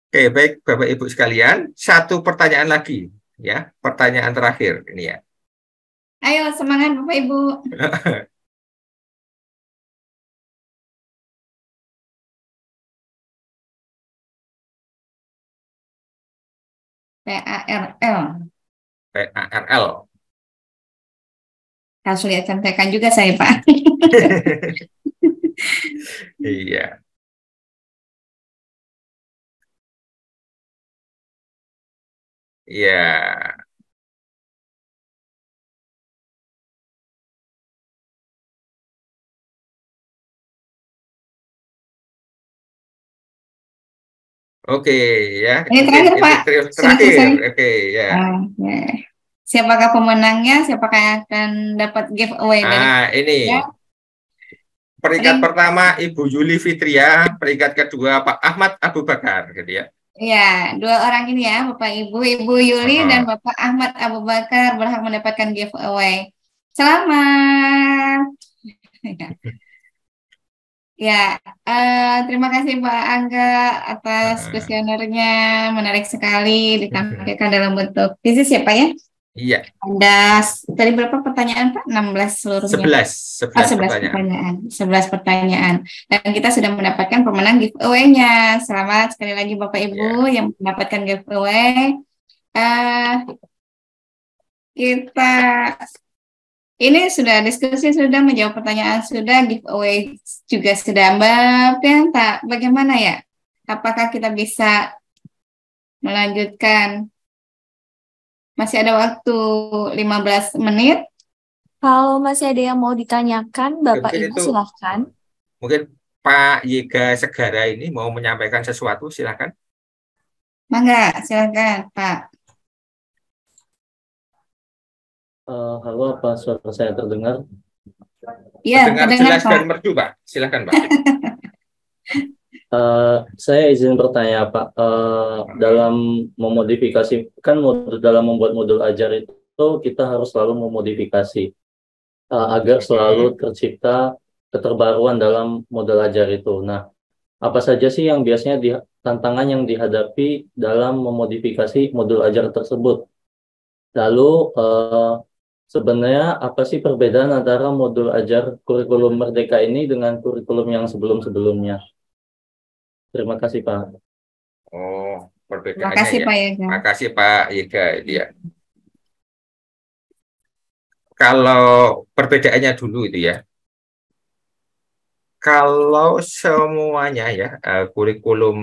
Oke, baik Bapak Ibu sekalian, satu pertanyaan lagi ya, pertanyaan terakhir ini ya. Ayo semangat Bapak Ibu. PARL. PARL. Harus lihat contekan juga saya, Pak. Iya. Iya. Oke ya, Ini mungkin terakhir, ini Pak. Sudah terakhir. selesai. Oke ya. Ya. Siapakah pemenangnya? Siapakah yang akan dapat giveaway dari Ini ya? peringkat pertama Ibu Yuli Fitria, peringkat kedua Pak Ahmad Abu Bakar, gitu ya. Ya, dua orang ini ya, Bapak Ibu, Ibu Yuli dan Bapak Ahmad Abu Bakar berhak mendapatkan giveaway. Selamat. Ya, terima kasih Pak Angga atas kuesionernya, menarik sekali ditampilkan dalam bentuk fisis ya Pak ya. Iya. Ada tadi berapa pertanyaan Pak? 16 seluruhnya. 11 pertanyaan. 11 pertanyaan. Dan kita sudah mendapatkan pemenang giveaway-nya. Selamat sekali lagi Bapak Ibu yang mendapatkan giveaway. Kita ini sudah diskusi, sudah menjawab pertanyaan, sudah giveaway juga sudah. Mbak Pianta, bagaimana ya? Apakah kita bisa melanjutkan? Masih ada waktu 15 menit. Kalau masih ada yang mau ditanyakan, Bapak mungkin Ibu silahkan. Mungkin Pak Yega Segara ini mau menyampaikan sesuatu, silahkan. Mangga, silahkan Pak. Halo, apa suara saya terdengar? Iya, terdengar jelas Pak. Dan merdu, Pak. Silahkan, Pak. Saya izin bertanya, Pak. Dalam memodifikasi, kan dalam membuat modul ajar itu kita harus selalu memodifikasi agar selalu tercipta keterbaruan dalam model ajar itu. Nah, apa saja sih yang biasanya tantangan yang dihadapi dalam memodifikasi modul ajar tersebut? Lalu sebenarnya apa sih perbedaan antara modul ajar kurikulum Merdeka ini dengan kurikulum yang sebelum-sebelumnya? Terima kasih, Pak. Oh, Terima perbedaannya kasih ya. Pak Yoga. Makasih Pak Yega. Itu ya. Kalau perbedaannya dulu itu ya. Kalau semuanya ya, kurikulum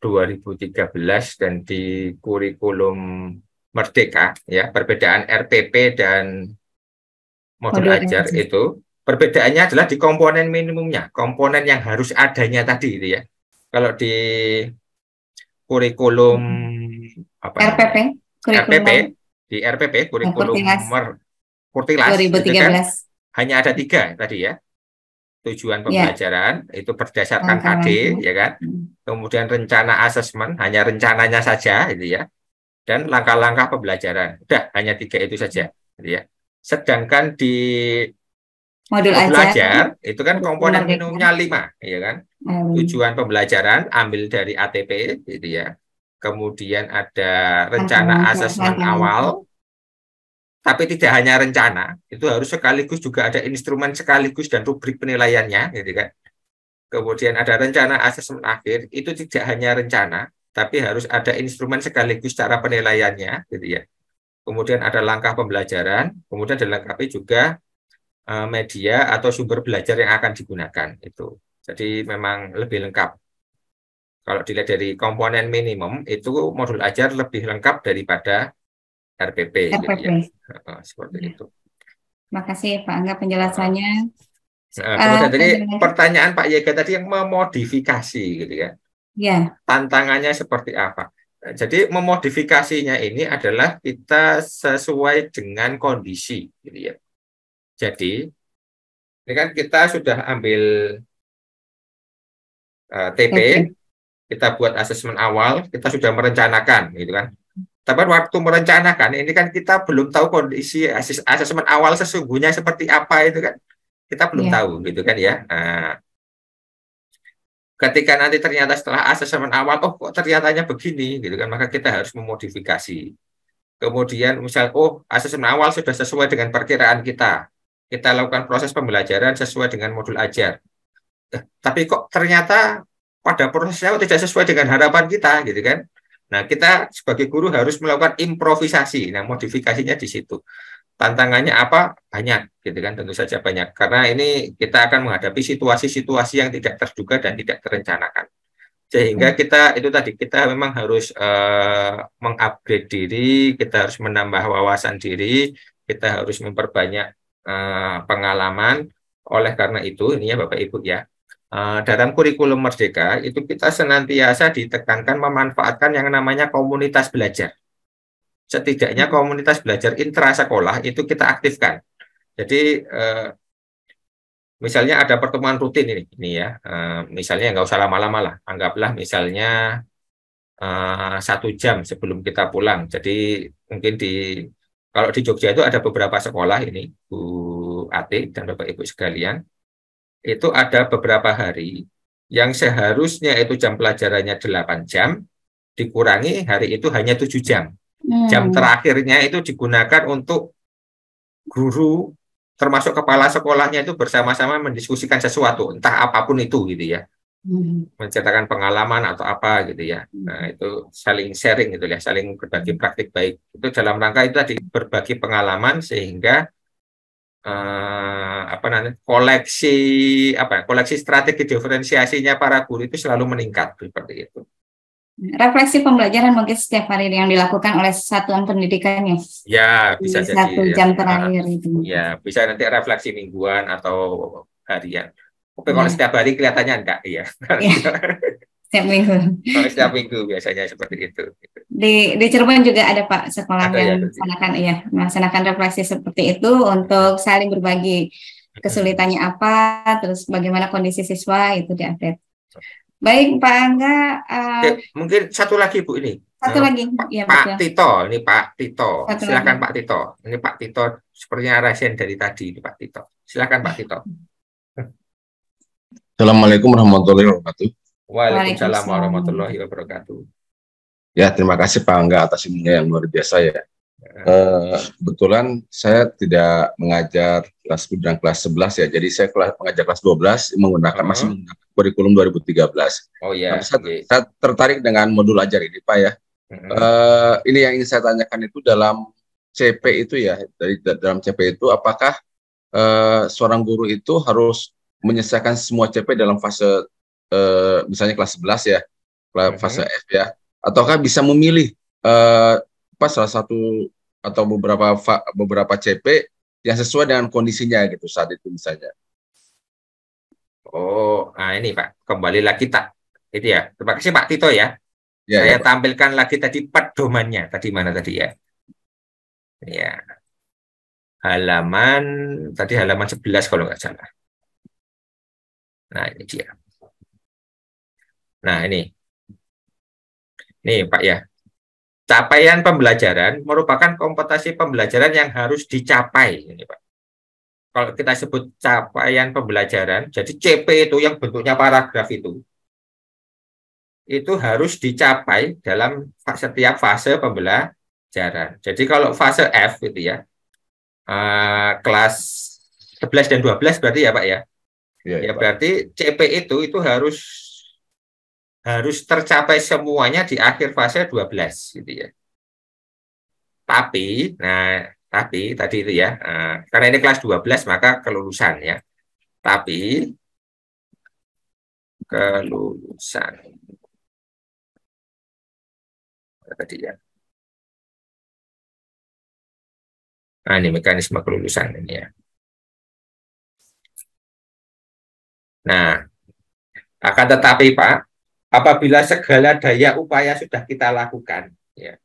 2013 dan di kurikulum Merdeka ya, perbedaan RPP dan modul Modul ajar ajar. itu perbedaannya adalah di komponen minimumnya, komponen yang harus adanya tadi itu ya. Kalau di kurikulum apa RPP, namanya? RPP, kurikulum di RPP kurikulum Kurtilas Kurtilas itu kan 2013. hanya ada 3 tadi ya. Tujuan Ya, pembelajaran itu berdasarkan HD langkah-langkah. ya kan. Kemudian rencana asesmen hanya rencananya saja itu ya. Dan langkah-langkah pembelajaran. Udah hanya 3 itu saja gitu ya. Sedangkan di Modul modul ajar, ajar itu kan kurikulum komponen Merdeka. minimumnya 5 ya kan. Tujuan pembelajaran ambil dari ATP gitu ya. Kemudian ada rencana Langkah-langkah, asesmen langkah-langkah. awal, tapi tidak hanya rencana, itu harus sekaligus juga ada instrumen sekaligus dan rubrik penilaiannya gitu kan. Kemudian ada rencana asesmen akhir, itu tidak hanya rencana, tapi harus ada instrumen sekaligus cara penilaiannya gitu ya. Kemudian ada langkah pembelajaran, kemudian dilengkapi juga media atau sumber belajar yang akan digunakan itu. Jadi memang lebih lengkap. Kalau dilihat dari komponen minimum, itu modul ajar lebih lengkap daripada RPP gitu ya. RPP. Seperti itu. Makasih Pak Angga penjelasannya. Kemudian tadi Penjelasan. pertanyaan Pak Yega tadi yang memodifikasi gitu ya. Ya, Tantangannya seperti apa? Nah, jadi memodifikasinya ini adalah kita sesuai dengan kondisi gitu ya. Jadi ini kan kita sudah ambil TP, TP. kita buat asesmen awal, kita sudah merencanakan gitu kan. Tapi waktu merencanakan ini kan kita belum tahu kondisi asesmen awal sesungguhnya seperti apa itu kan. Kita belum Ya. tahu gitu kan ya. Nah, ketika nanti ternyata setelah asesmen awal, oh kok ternyatanya begini gitu kan, maka kita harus memodifikasi. Kemudian misal, oh asesmen awal sudah sesuai dengan perkiraan kita lakukan proses pembelajaran sesuai dengan modul ajar. Tapi kok ternyata pada prosesnya tidak sesuai dengan harapan kita gitu kan. Nah, kita sebagai guru harus melakukan improvisasi. Nah, modifikasinya di situ. Tantangannya apa? Banyak, gitu kan? Tentu saja banyak. Karena ini kita akan menghadapi situasi-situasi yang tidak terduga dan tidak terencanakan. Sehingga kita itu tadi kita memang harus mengupgrade diri, kita harus menambah wawasan diri, kita harus memperbanyak pengalaman. Oleh karena itu, ini ya Bapak Ibu ya, dalam kurikulum Merdeka itu kita senantiasa ditekankan memanfaatkan yang namanya komunitas belajar. Setidaknya komunitas belajar intrasekolah itu kita aktifkan. Jadi misalnya ada pertemuan rutin ini ya, misalnya nggak usah lama-lama lah, anggaplah misalnya 1 jam sebelum kita pulang. Jadi mungkin kalau di Jogja itu ada beberapa sekolah ini, Bu Ati dan Bapak Ibu sekalian, itu ada beberapa hari yang seharusnya itu jam pelajarannya 8 jam, dikurangi hari itu hanya 7 jam. Jam terakhirnya itu digunakan untuk guru termasuk kepala sekolahnya itu bersama-sama mendiskusikan sesuatu, entah apapun itu gitu ya. Menceritakan pengalaman atau apa gitu ya. Nah, itu saling sharing gitu ya, saling berbagi praktik baik. Itu dalam rangka itu tadi berbagi pengalaman sehingga koleksi strategi diferensiasinya para guru itu selalu meningkat seperti itu. Refleksi pembelajaran mungkin setiap hari yang dilakukan oleh satuan pendidikannya. Ya, bisa di jadi 1 jam terakhir itu. Ya, bisa nanti refleksi mingguan atau harian. Tapi kalau setiap hari kelihatannya enggak, ya. Setiap minggu. Kalau setiap minggu biasanya seperti itu. Di Cirebon juga ada Pak sekolah Ada, yang ya, melaksanakan refleksi seperti itu untuk saling berbagi kesulitannya apa, terus bagaimana kondisi siswa itu diupdate. Baik Pak Angga. Mungkin satu lagi Bu ini. Satu lagi, ya, Pak betul. Tito, ini Pak Tito. Silakan lagi. Pak Tito. Ini Pak Tito sepertinya rahasia dari tadi, ini Pak Tito. Silakan Pak Tito. Assalamualaikum warahmatullahi wabarakatuh. Waalaikumsalam Waalaikumsalam. warahmatullahi wabarakatuh. Ya, terima kasih Pak Angga atas ilmunya yang luar biasa ya. Kebetulan saya tidak mengajar kelas 10 dan kelas 11 ya, jadi saya mengajar kelas 12 masih menggunakan kurikulum 2013. Oh ya. Saya tertarik dengan modul ajar ini Pak ya. Ini yang ingin saya tanyakan itu dalam CP itu ya, dalam CP itu apakah seorang guru itu harus menyelesaikan semua CP dalam fase misalnya kelas 11 ya, fase F ya, ataukah bisa memilih salah satu atau beberapa CP yang sesuai dengan kondisinya gitu saat itu misalnya. Oh, nah ini Pak, kembali lagi itu ya. Terima kasih Pak Tito ya. Saya Pak. tampilkan lagi tadi pedomannya. Tadi mana tadi ya? Ya. Halaman 11 kalau nggak salah. Nah, ini dia. Nah, ini Pak ya. Capaian pembelajaran merupakan kompetensi pembelajaran yang harus dicapai. Ini Pak. Kalau kita sebut capaian pembelajaran, jadi CP itu yang bentuknya paragraf itu harus dicapai dalam setiap fase pembelajaran. Jadi kalau fase F itu ya, kelas 11 dan 12 berarti ya Pak ya. Ya berarti CP itu harus tercapai semuanya di akhir fase 12 gitu ya. Tapi tadi itu ya, karena ini kelas 12 maka kelulusan ya. Tapi kelulusan tadi ya. Nah, ini mekanisme kelulusan ini ya. Nah, akan tetapi Pak, apabila segala daya upaya sudah kita lakukan, ya,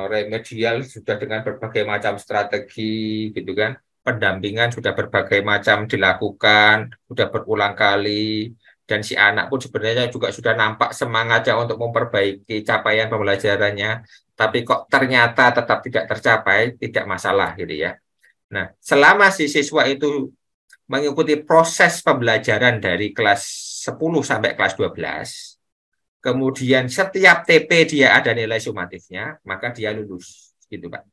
remedial sudah dengan berbagai macam strategi, gitu kan, pendampingan sudah berbagai macam dilakukan, sudah berulang kali, dan si anak pun sebenarnya juga sudah nampak semangatnya untuk memperbaiki capaian pembelajarannya, tapi kok ternyata tetap tidak tercapai, tidak masalah, gitu ya. Nah, selama si siswa itu mengikuti proses pembelajaran dari kelas 10 sampai kelas 12, kemudian setiap TP dia ada nilai sumatifnya, maka dia lulus, gitu Pak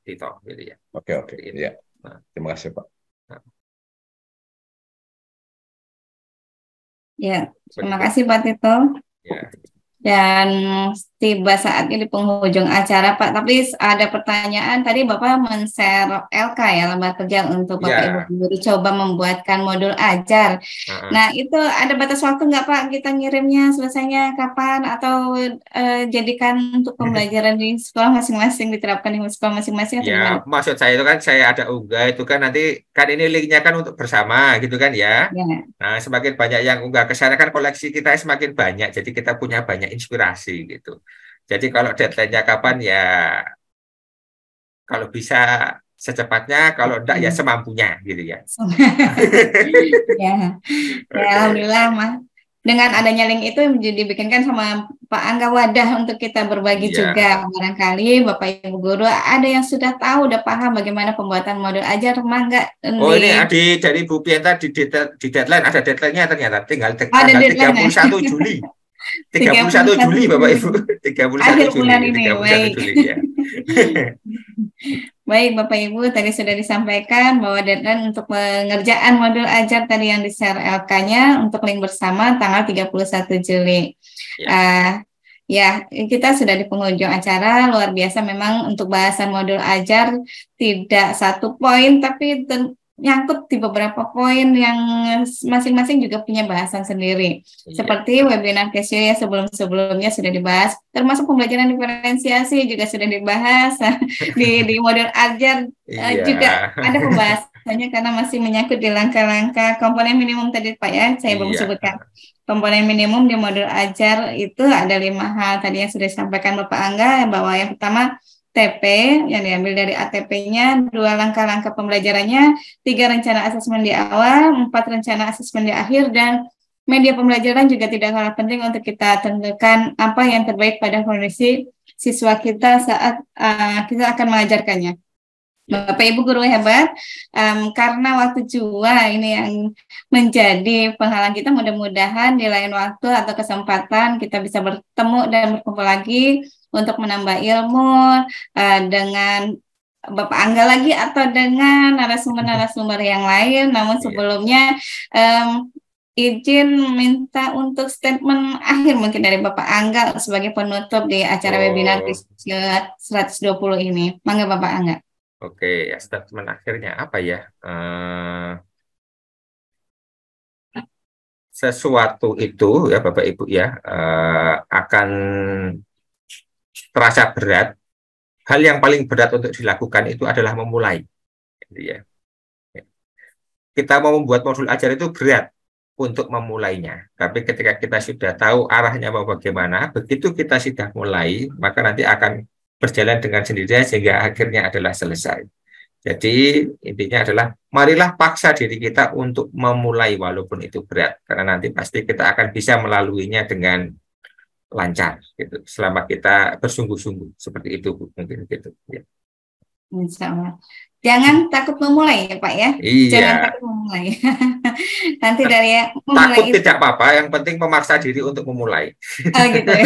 Tito, gitu ya. Oke, ya. Terima kasih Pak. Ya, terima kasih Pak Tito. Ya. Dan tiba saatnya di penghujung acara Pak, tapi ada pertanyaan tadi Bapak men-share LK ya, lembar kerja untuk Bapak Ibu guru coba membuatkan modul ajar. Nah itu ada batas waktu nggak Pak, kita ngirimnya selesainya kapan, atau jadikan untuk pembelajaran di sekolah masing-masing, diterapkan di sekolah masing-masing? Ya, maksud saya itu kan saya ada unggah itu kan nanti kan ini linknya kan untuk bersama gitu kan ya. Nah semakin banyak yang unggah ke sana kan koleksi kita semakin banyak, jadi kita punya banyak inspirasi gitu. Jadi kalau deadline-nya kapan ya, kalau bisa secepatnya, kalau enggak ya semampunya gitu ya. Ya, alhamdulillah Mas. Dengan adanya link itu dibikinkan sama Pak Angga wadah untuk kita berbagi juga. Barangkali Bapak Ibu guru ada yang sudah tahu, udah paham bagaimana pembuatan modul ajar, mangga. Ini dari Bu Pienta di deadline, ada deadline-nya ternyata tinggal tanggal 31 Juli. 31 Juli Bapak Ibu. 31 Juli ya. Baik Bapak Ibu, tadi sudah disampaikan bahwa deadline untuk pengerjaan modul ajar tadi yang di-share LK-nya untuk link bersama tanggal 31 Juli. Ya, kita sudah di penghujung acara. Luar biasa memang untuk bahasan modul ajar, tidak satu poin tapi nyangkut di beberapa poin yang masing-masing juga punya bahasan sendiri. Seperti webinar Casio ya sebelum-sebelumnya sudah dibahas, termasuk pembelajaran diferensiasi juga sudah dibahas di modul ajar. Juga ada pembahasannya karena masih menyangkut di langkah-langkah komponen minimum tadi Pak ya, saya belum sebutkan. Komponen minimum di modul ajar itu ada 5 hal tadi yang sudah disampaikan Bapak Angga, bahwa yang pertama TP yang diambil dari ATP-nya, 2 langkah-langkah pembelajarannya, 3 rencana asesmen di awal, 4 rencana asesmen di akhir, dan media pembelajaran juga tidak kalah penting untuk kita tentukan apa yang terbaik pada kondisi siswa kita saat kita akan mengajarkannya. Bapak Ibu guru hebat, karena waktu jua ini yang menjadi penghalang kita, mudah-mudahan di lain waktu atau kesempatan kita bisa bertemu dan berkumpul lagi untuk menambah ilmu dengan Bapak Angga lagi atau dengan narasumber-narasumber yang lain. Namun sebelumnya izin minta untuk statement akhir mungkin dari Bapak Angga sebagai penutup di acara webinar 120 ini. Mangga Bapak Angga. Oke, statement akhirnya apa ya? Sesuatu itu ya Bapak Ibu ya akan terasa berat. Hal yang paling berat untuk dilakukan itu adalah memulai. Gitu ya. Kita mau membuat modul ajar itu berat untuk memulainya. Tapi ketika kita sudah tahu arahnya mau bagaimana, begitu kita sudah mulai, maka nanti akan berjalan dengan sendirinya sehingga akhirnya adalah selesai. Jadi intinya adalah marilah paksa diri kita untuk memulai walaupun itu berat, karena nanti pasti kita akan bisa melaluinya dengan lancar gitu. Selama kita bersungguh-sungguh seperti itu mungkin gitu ya. Insya Allah. Jangan takut memulai ya Pak ya. Iya. Jangan takut memulai. Nanti dari memulai takut itu. tidak apa-apa, yang penting memaksa diri untuk memulai. Oh gitu ya.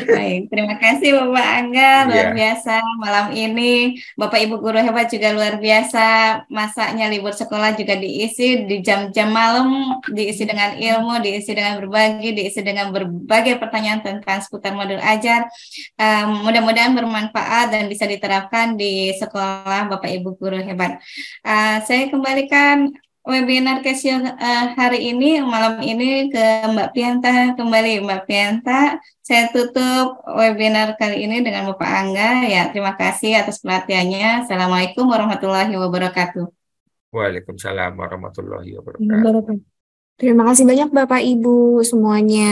Baik, terima kasih Bapak Angga, luar biasa malam ini. Bapak Ibu guru hebat juga luar biasa. Masanya libur sekolah juga diisi di jam-jam malam, diisi dengan ilmu, diisi dengan berbagi, diisi dengan berbagai pertanyaan tentang seputar modul ajar. Mudah-mudahan bermanfaat dan bisa diterapkan di sekolah Bapak Ibu guru hebat. Saya kembalikan webinar Casio hari ini, malam ini ke Mbak Pianta kembali. Mbak Pianta, saya tutup webinar kali ini dengan Bapak Angga. Ya, terima kasih atas pelatihannya. Assalamualaikum warahmatullahi wabarakatuh. Waalaikumsalam warahmatullahi wabarakatuh. Terima kasih banyak Bapak Ibu semuanya.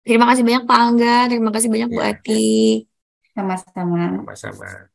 Terima kasih banyak Pak Angga, terima kasih banyak Bu Ati. Sama-sama. Sama-sama.